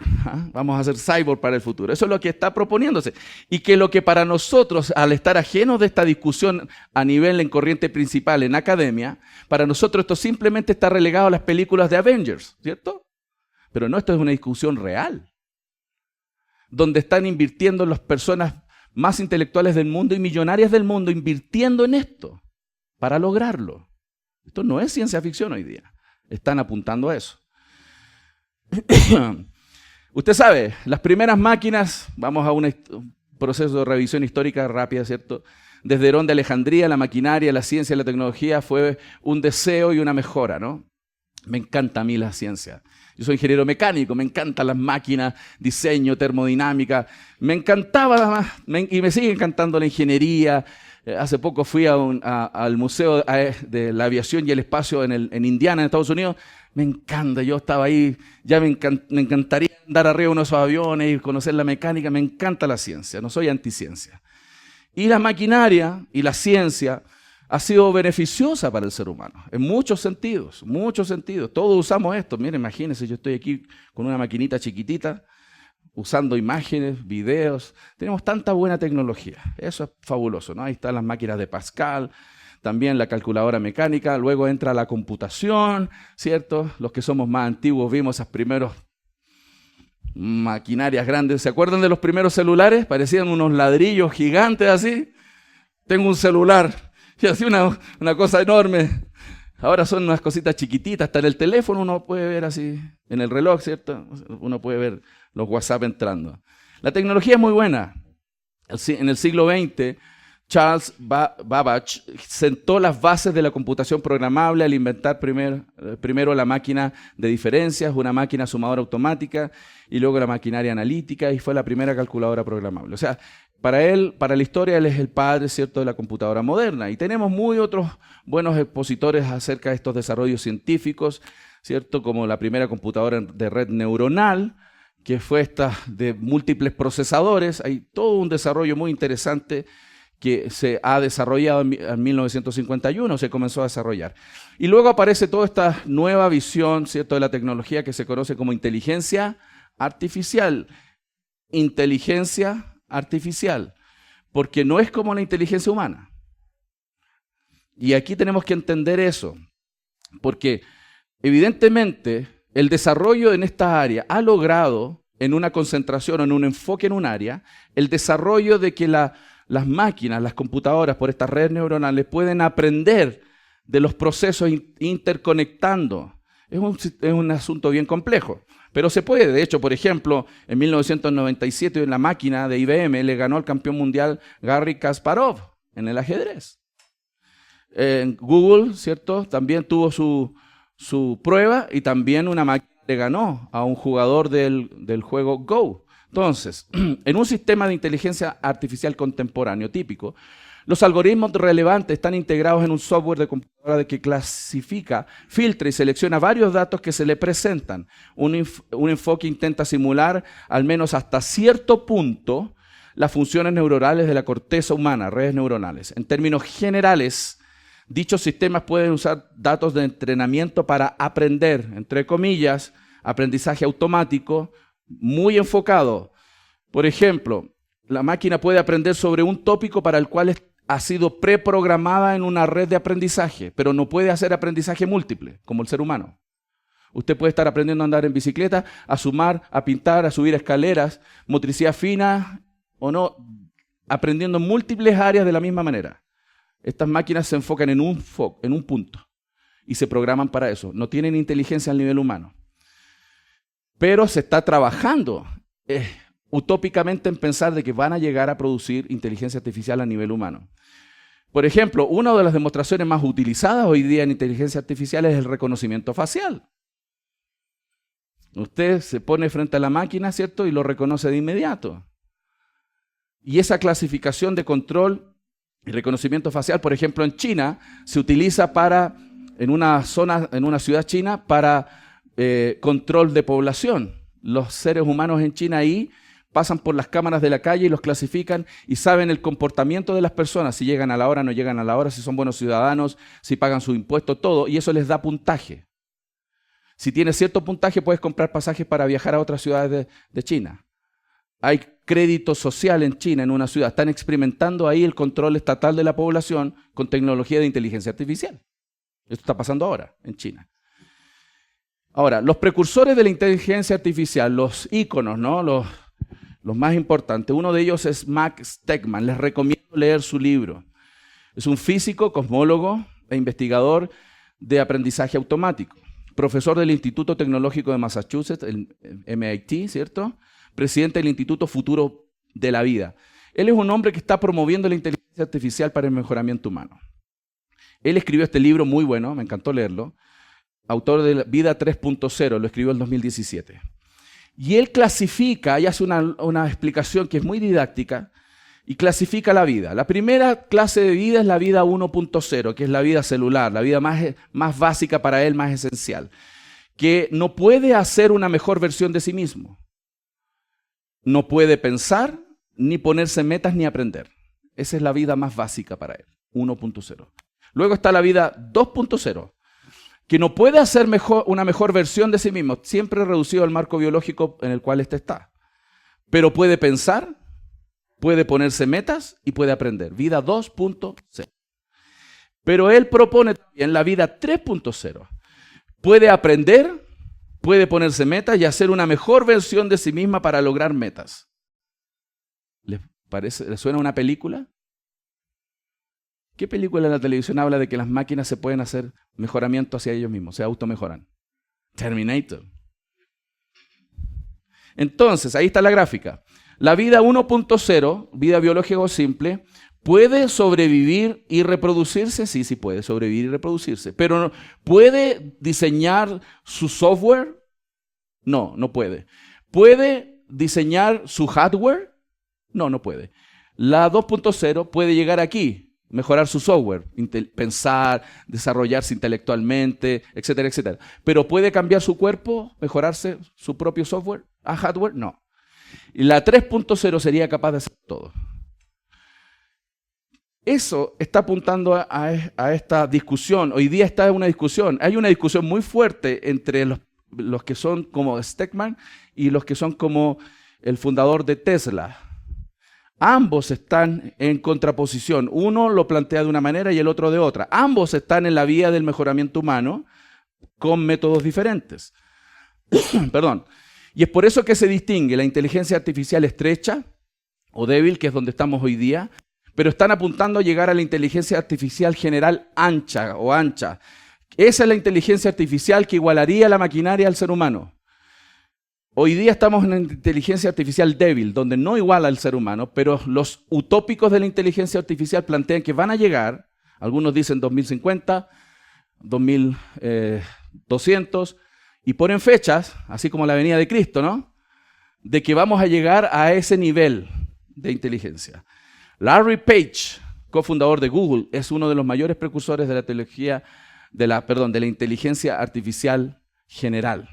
vamos a hacer cyborg para el futuro. Eso es lo que está proponiéndose. Y que lo que para nosotros, al estar ajenos de esta discusión a nivel en corriente principal en academia, para nosotros esto simplemente está relegado a las películas de Avengers, ¿cierto? Pero no, esto es una discusión real, donde están invirtiendo las personas más intelectuales del mundo y millonarias del mundo invirtiendo en esto para lograrlo. Esto no es ciencia ficción hoy día. Están apuntando a eso. Usted sabe, las primeras máquinas, vamos a un proceso de revisión histórica rápida, ¿cierto? Desde Herón de Alejandría, la maquinaria, la ciencia y la tecnología fue un deseo y una mejora, ¿no? Me encanta a mí la ciencia. Yo soy ingeniero mecánico, me encantan las máquinas, diseño, termodinámica. Me encantaba y me sigue encantando la ingeniería. Hace poco fui al Museo de la Aviación y el Espacio en Indiana, en Estados Unidos. Me encanta, yo estaba ahí, ya me encantaría andar arriba de uno de esos aviones y conocer la mecánica. Me encanta la ciencia, no soy anticiencia. Y la maquinaria y la ciencia ha sido beneficiosa para el ser humano, en muchos sentidos, muchos sentidos. Todos usamos esto. Miren, imagínense, yo estoy aquí con una maquinita chiquitita, usando imágenes, videos. Tenemos tanta buena tecnología. Eso es fabuloso, ¿no? Ahí están las máquinas de Pascal, también la calculadora mecánica, luego entra la computación, ¿cierto? Los que somos más antiguos vimos esas primeras maquinarias grandes. ¿Se acuerdan de los primeros celulares? Parecían unos ladrillos gigantes así. Tengo un celular. Y así una cosa enorme. Ahora son unas cositas chiquititas. Hasta en el teléfono uno puede ver así, en el reloj, ¿cierto? Uno puede ver los WhatsApp entrando. La tecnología es muy buena. En el siglo XX, Charles Babbage sentó las bases de la computación programable al inventar primero la máquina de diferencias, una máquina sumadora automática, y luego la maquinaria analítica, y fue la primera calculadora programable. O sea, para él, para la historia, él es el padre, ¿cierto?, de la computadora moderna. Y tenemos muy otros buenos expositores acerca de estos desarrollos científicos, ¿cierto?, como la primera computadora de red neuronal, que fue esta de múltiples procesadores. Hay todo un desarrollo muy interesante que se ha desarrollado en 1951, se comenzó a desarrollar. Y luego aparece toda esta nueva visión, ¿cierto?, de la tecnología que se conoce como inteligencia artificial. Inteligencia artificial, porque no es como la inteligencia humana. Y aquí tenemos que entender eso, porque evidentemente el desarrollo en esta área ha logrado, en una concentración o en un enfoque en un área, el desarrollo de que las máquinas, las computadoras, por estas redes neuronales, pueden aprender de los procesos interconectando. Es un asunto bien complejo, pero se puede. De hecho, por ejemplo, en 1997 la máquina de IBM le ganó al campeón mundial Garry Kasparov en el ajedrez. Google, ¿cierto?, también tuvo su prueba y también una máquina le ganó a un jugador del juego Go. Entonces, en un sistema de inteligencia artificial contemporáneo típico, los algoritmos relevantes están integrados en un software de computadora que clasifica, filtra y selecciona varios datos que se le presentan. Un enfoque intenta simular, al menos hasta cierto punto, las funciones neuronales de la corteza humana, redes neuronales. En términos generales, dichos sistemas pueden usar datos de entrenamiento para aprender, entre comillas, aprendizaje automático, muy enfocado. Por ejemplo, la máquina puede aprender sobre un tópico para el cual ha sido preprogramada en una red de aprendizaje, pero no puede hacer aprendizaje múltiple, como el ser humano. Usted puede estar aprendiendo a andar en bicicleta, a sumar, a pintar, a subir escaleras, motricidad fina o no, aprendiendo en múltiples áreas de la misma manera. Estas máquinas se enfocan en un punto y se programan para eso. No tienen inteligencia al nivel humano. Pero se está trabajando utópicamente en pensar de que van a llegar a producir inteligencia artificial a nivel humano. Por ejemplo, una de las demostraciones más utilizadas hoy día en inteligencia artificial es el reconocimiento facial. Usted se pone frente a la máquina, ¿cierto? Y lo reconoce de inmediato. Y esa clasificación de control y reconocimiento facial, por ejemplo, en China, se utiliza en una ciudad china, para control de población. Los seres humanos en China ahí pasan por las cámaras de la calle y los clasifican y saben el comportamiento de las personas, si llegan a la hora, no llegan a la hora, si son buenos ciudadanos, si pagan su impuesto, todo, y eso les da puntaje. Si tienes cierto puntaje, puedes comprar pasajes para viajar a otras ciudades de China. Hay crédito social en China, en una ciudad. Están experimentando ahí el control estatal de la población con tecnología de inteligencia artificial. Esto está pasando ahora en China. Ahora, los precursores de la inteligencia artificial, los íconos, ¿no? Los más importantes, uno de ellos es Max Tegmark. Les recomiendo leer su libro. Es un físico, cosmólogo e investigador de aprendizaje automático. Profesor del Instituto Tecnológico de Massachusetts, el MIT, ¿cierto? Presidente del Instituto Futuro de la Vida. Él es un hombre que está promoviendo la inteligencia artificial para el mejoramiento humano. Él escribió este libro muy bueno, me encantó leerlo. Autor de Vida 3.0, lo escribió en 2017. Y él clasifica y hace una explicación que es muy didáctica y clasifica la vida. La primera clase de vida es la vida 1.0, que es la vida celular, la vida más básica para él, más esencial, que no puede hacer una mejor versión de sí mismo. No puede pensar, ni ponerse metas, ni aprender. Esa es la vida más básica para él, 1.0. Luego está la vida 2.0, que no puede hacer una mejor versión de sí mismo, siempre reducido al marco biológico en el cual éste está. Pero puede pensar, puede ponerse metas y puede aprender. Vida 2.0. Pero él propone también la vida 3.0. Puede aprender, puede ponerse metas y hacer una mejor versión de sí misma para lograr metas. ¿Les suena una película? ¿Qué película en la televisión habla de que las máquinas se pueden hacer mejoramiento hacia ellos mismos, se automejoran? Terminator. Entonces, ahí está la gráfica. La vida 1.0, vida biológica simple, ¿puede sobrevivir y reproducirse? Sí, sí puede sobrevivir y reproducirse. Pero ¿puede diseñar su software? No, no puede. ¿Puede diseñar su hardware? No, no puede. La 2.0 puede llegar aquí, mejorar su software, pensar, desarrollarse intelectualmente, etcétera, etcétera. ¿Pero puede cambiar su cuerpo, mejorarse su propio software, hardware? No. Y la 3.0 sería capaz de hacer todo. Eso está apuntando a esta discusión. Hoy día está en una discusión. Hay una discusión muy fuerte entre los que son como Stegman y los que son como el fundador de Tesla. Ambos están en contraposición. Uno lo plantea de una manera y el otro de otra. Ambos están en la vía del mejoramiento humano con métodos diferentes. Perdón. Y es por eso que se distingue la inteligencia artificial estrecha o débil, que es donde estamos hoy día, pero están apuntando a llegar a la inteligencia artificial general ancha o ancha. Esa es la inteligencia artificial que igualaría la maquinaria al ser humano. Hoy día estamos en una inteligencia artificial débil, donde no iguala al ser humano, pero los utópicos de la inteligencia artificial plantean que van a llegar, algunos dicen 2050, 2200, y ponen fechas, así como la venida de Cristo, ¿no? De que vamos a llegar a ese nivel de inteligencia. Larry Page, cofundador de Google, es uno de los mayores precursores de de la inteligencia artificial general.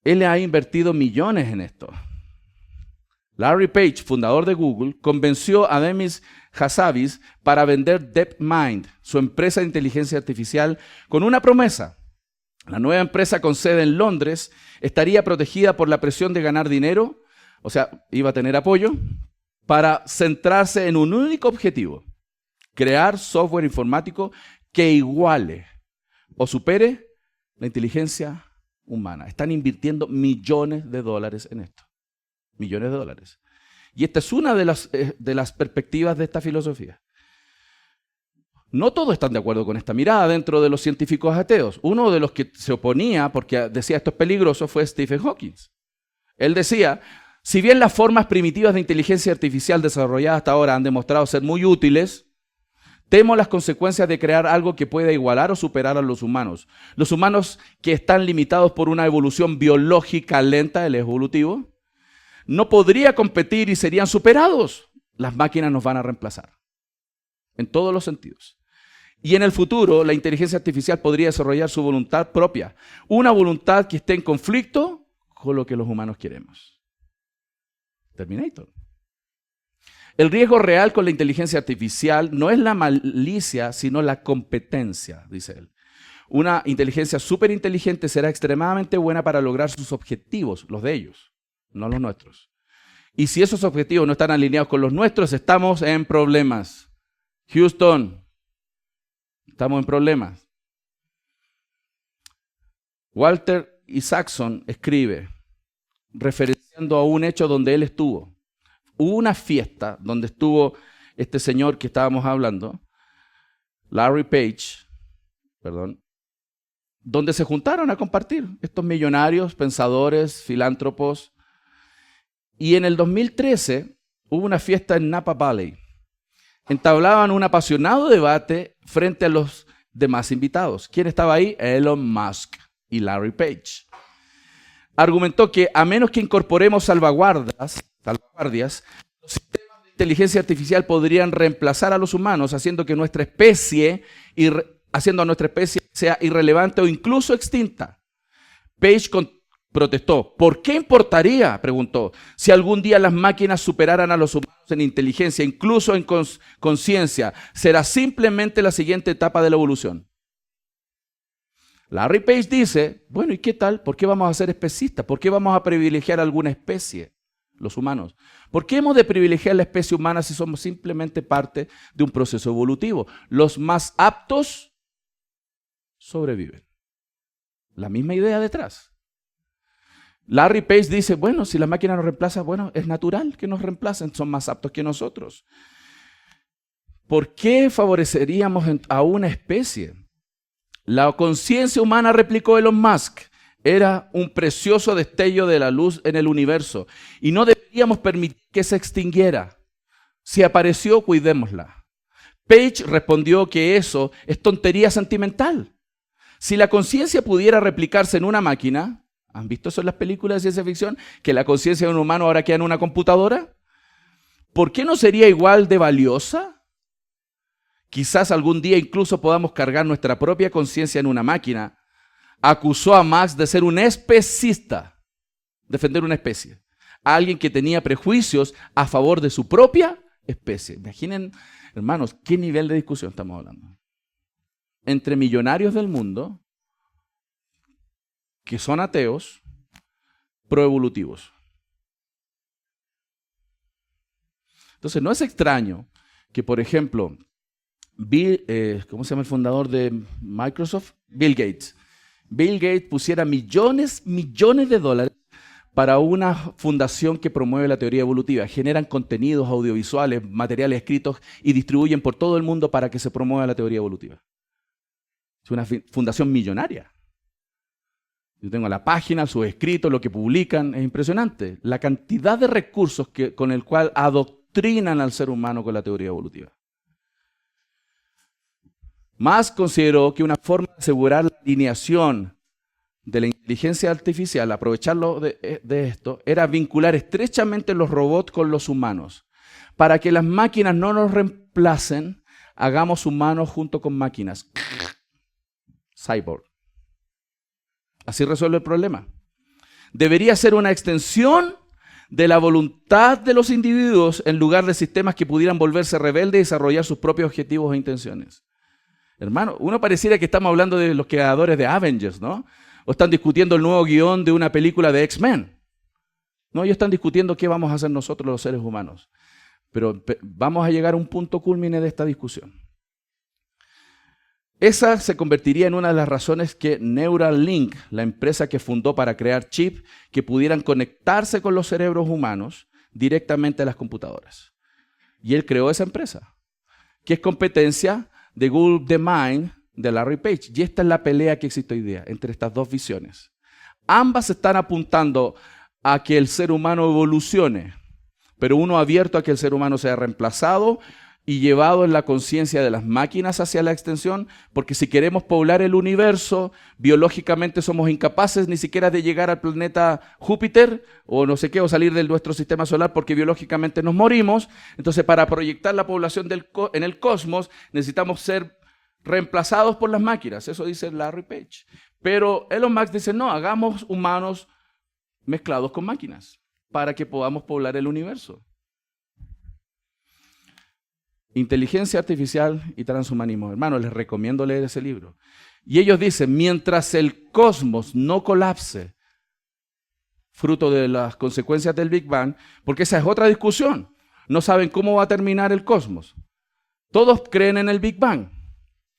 Él ha invertido millones en esto. Larry Page, fundador de Google, convenció a Demis Hassabis para vender DeepMind, su empresa de inteligencia artificial, con una promesa. La nueva empresa con sede en Londres estaría protegida por la presión de ganar dinero, o sea, iba a tener apoyo, para centrarse en un único objetivo: crear software informático que iguale o supere la inteligencia humana. Están invirtiendo millones de dólares en esto. Millones de dólares. Y esta es una de las perspectivas de esta filosofía. No todos están de acuerdo con esta mirada dentro de los científicos ateos. Uno de los que se oponía, porque decía esto es peligroso, fue Stephen Hawking. Él decía, si bien las formas primitivas de inteligencia artificial desarrolladas hasta ahora han demostrado ser muy útiles, Temo las consecuencias de crear algo que pueda igualar o superar a los humanos. Los humanos que están limitados por una evolución biológica lenta, el evolutivo, no podría competir y serían superados. Las máquinas nos van a reemplazar. En todos los sentidos. Y en el futuro, la inteligencia artificial podría desarrollar su voluntad propia. Una voluntad que esté en conflicto con lo que los humanos queremos. Terminator. El riesgo real con la inteligencia artificial no es la malicia, sino la competencia, dice él. Una inteligencia súper inteligente será extremadamente buena para lograr sus objetivos, los de ellos, no los nuestros. Y si esos objetivos no están alineados con los nuestros, estamos en problemas. Houston, estamos en problemas. Walter Isaacson escribe, referenciando a un hecho donde él estuvo. Hubo una fiesta donde estuvo este señor que estábamos hablando, Larry Page, donde se juntaron a compartir estos millonarios, pensadores, filántropos. Y en el 2013 hubo una fiesta en Napa Valley. Entablaban un apasionado debate frente a los demás invitados. ¿Quién estaba ahí? Elon Musk y Larry Page. Argumentó que a menos que incorporemos salvaguardias, los sistemas de inteligencia artificial podrían reemplazar a los humanos, haciendo a nuestra especie sea irrelevante o incluso extinta. Page protestó. ¿Por qué importaría? Preguntó. Si algún día las máquinas superaran a los humanos en inteligencia, incluso en conciencia, será simplemente la siguiente etapa de la evolución. Larry Page dice, bueno, ¿y qué tal? ¿Por qué vamos a ser especistas? ¿Por qué vamos a privilegiar a alguna especie? Los humanos. ¿Por qué hemos de privilegiar la especie humana si somos simplemente parte de un proceso evolutivo? Los más aptos sobreviven. La misma idea detrás. Larry Page dice, bueno, si la máquina nos reemplaza, bueno, es natural que nos reemplacen, son más aptos que nosotros. ¿Por qué favoreceríamos a una especie? La conciencia humana, replicó Elon Musk, era un precioso destello de la luz en el universo y no deberíamos permitir que se extinguiera. Si apareció, cuidémosla. Page respondió que eso es tontería sentimental. Si la conciencia pudiera replicarse en una máquina, ¿han visto eso en las películas de ciencia ficción? Que la conciencia de un humano ahora queda en una computadora. ¿Por qué no sería igual de valiosa? Quizás algún día incluso podamos cargar nuestra propia conciencia en una máquina. Acusó a Max de ser un especista, defender una especie. A alguien que tenía prejuicios a favor de su propia especie. Imaginen, hermanos, qué nivel de discusión estamos hablando. Entre millonarios del mundo, que son ateos, proevolutivos. Entonces, no es extraño que, por ejemplo, ¿cómo se llama el fundador de Microsoft? Bill Gates. Bill Gates pusiera millones de dólares para una fundación que promueve la teoría evolutiva. Generan contenidos audiovisuales, materiales escritos y distribuyen por todo el mundo para que se promueva la teoría evolutiva. Es una fundación millonaria. Yo tengo la página, sus escritos, lo que publican, es impresionante. La cantidad de recursos con el cual adoctrinan al ser humano con la teoría evolutiva. Musk consideró que una forma de asegurar la alineación de la inteligencia artificial, aprovecharlo de esto, era vincular estrechamente los robots con los humanos. Para que las máquinas no nos reemplacen, hagamos humanos junto con máquinas. Cyborg. Así resuelve el problema. Debería ser una extensión de la voluntad de los individuos en lugar de sistemas que pudieran volverse rebeldes y desarrollar sus propios objetivos e intenciones. Hermano, uno pareciera que estamos hablando de los creadores de Avengers, ¿no? O están discutiendo el nuevo guión de una película de X-Men. No, ellos están discutiendo qué vamos a hacer nosotros los seres humanos. Pero vamos a llegar a un punto cúlmine de esta discusión. Esa se convertiría en una de las razones que Neuralink, la empresa que fundó para crear chips que pudieran conectarse con los cerebros humanos directamente a las computadoras. Y él creó esa empresa, que es competencia de Google DeepMind de Larry Page. Y esta es la pelea que existe hoy día entre estas dos visiones. Ambas están apuntando a que el ser humano evolucione, pero uno abierto a que el ser humano sea reemplazado y llevado en la conciencia de las máquinas hacia la extensión, porque si queremos poblar el universo, biológicamente somos incapaces ni siquiera de llegar al planeta Júpiter o no sé qué, o salir de nuestro sistema solar porque biológicamente nos morimos. Entonces, para proyectar la población en el cosmos, necesitamos ser reemplazados por las máquinas. Eso dice Larry Page. Pero Elon Musk dice, no, hagamos humanos mezclados con máquinas para que podamos poblar el universo. Inteligencia artificial y transhumanismo. Hermano, les recomiendo leer ese libro. Y ellos dicen, mientras el cosmos no colapse, fruto de las consecuencias del Big Bang, porque esa es otra discusión. No saben cómo va a terminar el cosmos. Todos creen en el Big Bang,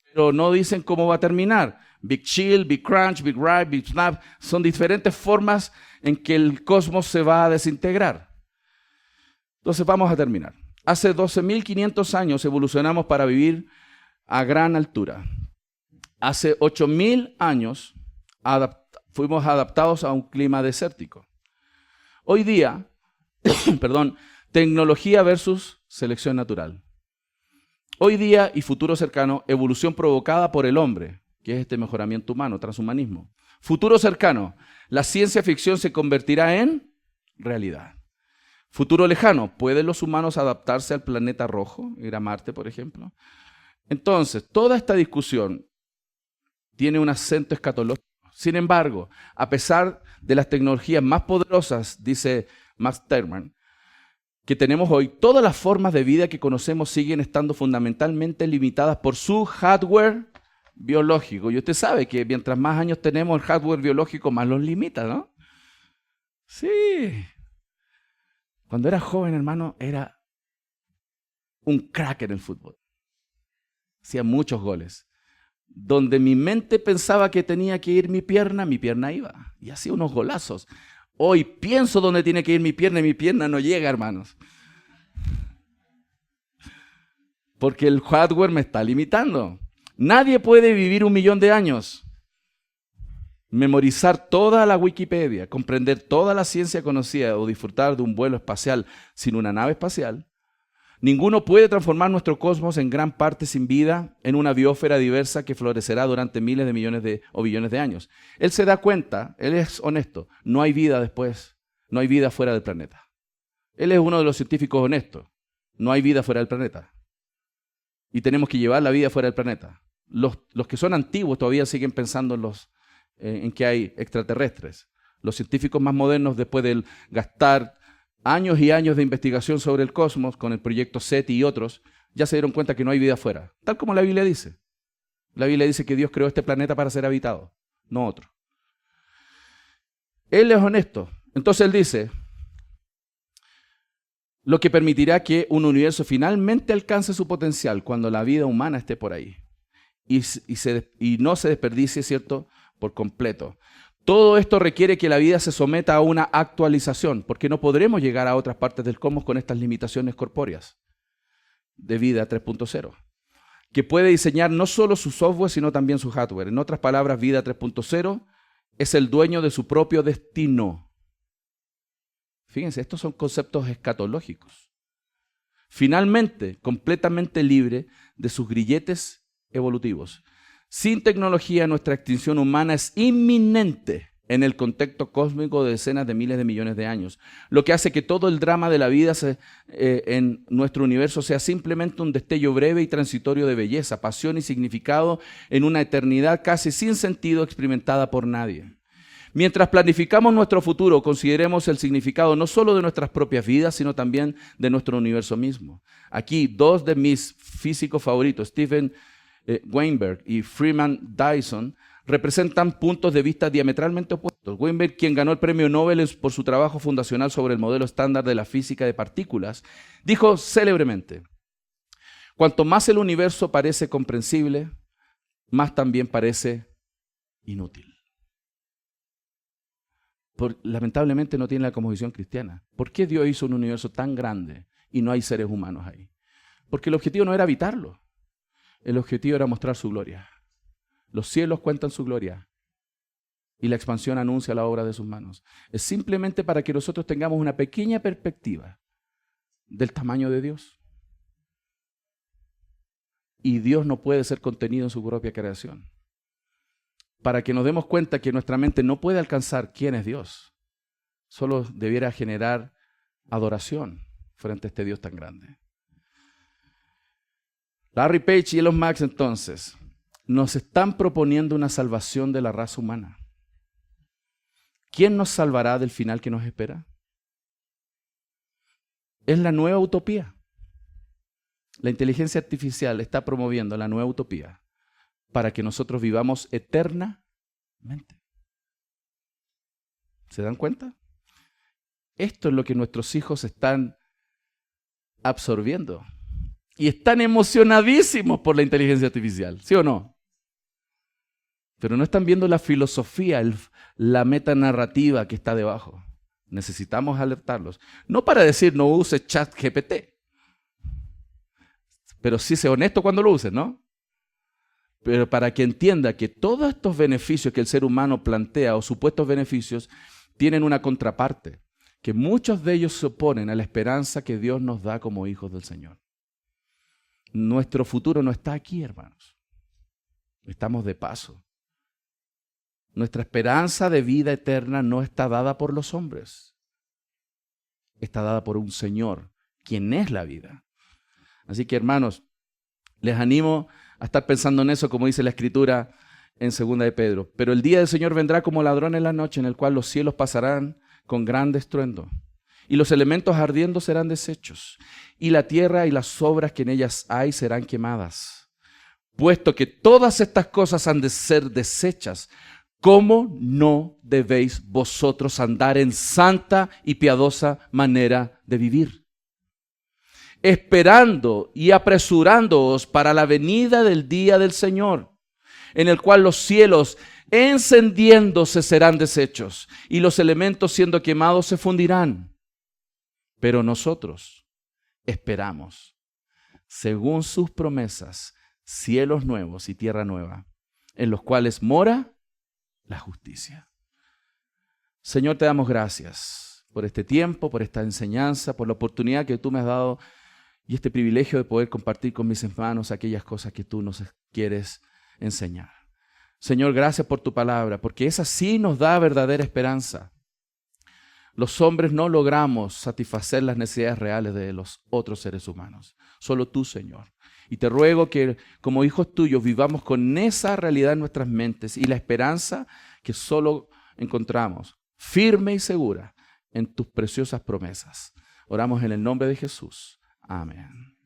pero no dicen cómo va a terminar. Big Chill, Big Crunch, Big Ride, Big Snap, son diferentes formas en que el cosmos se va a desintegrar. Entonces vamos a terminar. Hace 12.500 años evolucionamos para vivir a gran altura. Hace 8.000 años fuimos adaptados a un clima desértico. Hoy día, tecnología versus selección natural. Hoy día y futuro cercano, evolución provocada por el hombre, que es este mejoramiento humano, transhumanismo. Futuro cercano, la ciencia ficción se convertirá en realidad. Futuro lejano, ¿pueden los humanos adaptarse al planeta rojo, ir a Marte, por ejemplo? Entonces, toda esta discusión tiene un acento escatológico. Sin embargo, a pesar de las tecnologías más poderosas, dice Max Tegmark, que tenemos hoy, todas las formas de vida que conocemos siguen estando fundamentalmente limitadas por su hardware biológico. Y usted sabe que mientras más años tenemos el hardware biológico, más los limita, ¿no? Sí. Cuando era joven, hermano, era un crack en el fútbol. Hacía muchos goles. Donde mi mente pensaba que tenía que ir mi pierna iba. Y hacía unos golazos. Hoy pienso dónde tiene que ir mi pierna y mi pierna no llega, hermanos. Porque el hardware me está limitando. Nadie puede vivir 1.000.000 de años. Memorizar toda la Wikipedia, comprender toda la ciencia conocida o disfrutar de un vuelo espacial sin una nave espacial. Ninguno puede transformar nuestro cosmos en gran parte sin vida en una biosfera diversa que florecerá durante miles de millones o billones de años. Él se da cuenta, él es honesto, no hay vida después, no hay vida fuera del planeta. Él es uno de los científicos honestos, no hay vida fuera del planeta. Y tenemos que llevar la vida fuera del planeta. Los que son antiguos todavía siguen pensando en que hay extraterrestres. Los científicos más modernos, después de gastar años y años de investigación sobre el cosmos, con el proyecto SETI y otros, ya se dieron cuenta que no hay vida afuera. Tal como la Biblia dice. La Biblia dice que Dios creó este planeta para ser habitado, no otro. Él es honesto. Entonces él dice, lo que permitirá que un universo finalmente alcance su potencial cuando la vida humana esté por ahí. Y no se desperdicie, ¿cierto?, por completo. Todo esto requiere que la vida se someta a una actualización, porque no podremos llegar a otras partes del cosmos con estas limitaciones corpóreas de vida 3.0, que puede diseñar no solo su software, sino también su hardware. En otras palabras, vida 3.0 es el dueño de su propio destino. Fíjense, estos son conceptos escatológicos. Finalmente, completamente libre de sus grilletes evolutivos. Sin tecnología, nuestra extinción humana es inminente en el contexto cósmico de decenas de miles de millones de años, lo que hace que todo el drama de la vida en nuestro universo sea simplemente un destello breve y transitorio de belleza, pasión y significado en una eternidad casi sin sentido experimentada por nadie. Mientras planificamos nuestro futuro, consideremos el significado no solo de nuestras propias vidas, sino también de nuestro universo mismo. Aquí, dos de mis físicos favoritos, Stephen Weinberg y Freeman Dyson, representan puntos de vista diametralmente opuestos. Weinberg, quien ganó el premio Nobel por su trabajo fundacional sobre el modelo estándar de la física de partículas, dijo célebremente, cuanto más el universo parece comprensible, más también parece inútil. Lamentablemente no tiene la cosmovisión cristiana. ¿Por qué Dios hizo un universo tan grande y no hay seres humanos ahí? Porque el objetivo no era habitarlo. El objetivo era mostrar su gloria. Los cielos cuentan su gloria y la expansión anuncia la obra de sus manos. Es simplemente para que nosotros tengamos una pequeña perspectiva del tamaño de Dios. y Dios no puede ser contenido en su propia creación. Para que nos demos cuenta que nuestra mente no puede alcanzar quién es Dios. Solo debiera generar adoración frente a este Dios tan grande. Larry Page y Elon Musk, entonces, nos están proponiendo una salvación de la raza humana. ¿Quién nos salvará del final que nos espera? Es la nueva utopía. La inteligencia artificial está promoviendo la nueva utopía para que nosotros vivamos eternamente. ¿Se dan cuenta? Esto es lo que nuestros hijos están absorbiendo. Y están emocionadísimos por la inteligencia artificial, ¿sí o no? Pero no están viendo la filosofía, la metanarrativa que está debajo. Necesitamos alertarlos. No para decir no uses ChatGPT, pero sí sé honesto cuando lo uses, ¿no? Pero para que entienda que todos estos beneficios que el ser humano plantea o supuestos beneficios tienen una contraparte, que muchos de ellos se oponen a la esperanza que Dios nos da como hijos del Señor. Nuestro futuro no está aquí, hermanos. Estamos de paso. Nuestra esperanza de vida eterna no está dada por los hombres. Está dada por un Señor, quien es la vida. Así que, hermanos, les animo a estar pensando en eso, como dice la Escritura en 2 de Pedro. Pero el día del Señor vendrá como ladrón en la noche, en el cual los cielos pasarán con gran estruendo, y los elementos ardiendo serán deshechos, y la tierra y las obras que en ellas hay serán quemadas. Puesto que todas estas cosas han de ser deshechas, ¿cómo no debéis vosotros andar en santa y piadosa manera de vivir? Esperando y apresurándoos para la venida del día del Señor, en el cual los cielos encendiéndose serán deshechos, y los elementos siendo quemados se fundirán. Pero nosotros esperamos, según sus promesas, cielos nuevos y tierra nueva, en los cuales mora la justicia. Señor, te damos gracias por este tiempo, por esta enseñanza, por la oportunidad que tú me has dado y este privilegio de poder compartir con mis hermanos aquellas cosas que tú nos quieres enseñar. Señor, gracias por tu palabra, porque esa sí nos da verdadera esperanza. Los hombres no logramos satisfacer las necesidades reales de los otros seres humanos. Solo tú, Señor. Y te ruego que como hijos tuyos vivamos con esa realidad en nuestras mentes y la esperanza que solo encontramos firme y segura en tus preciosas promesas. Oramos en el nombre de Jesús. Amén.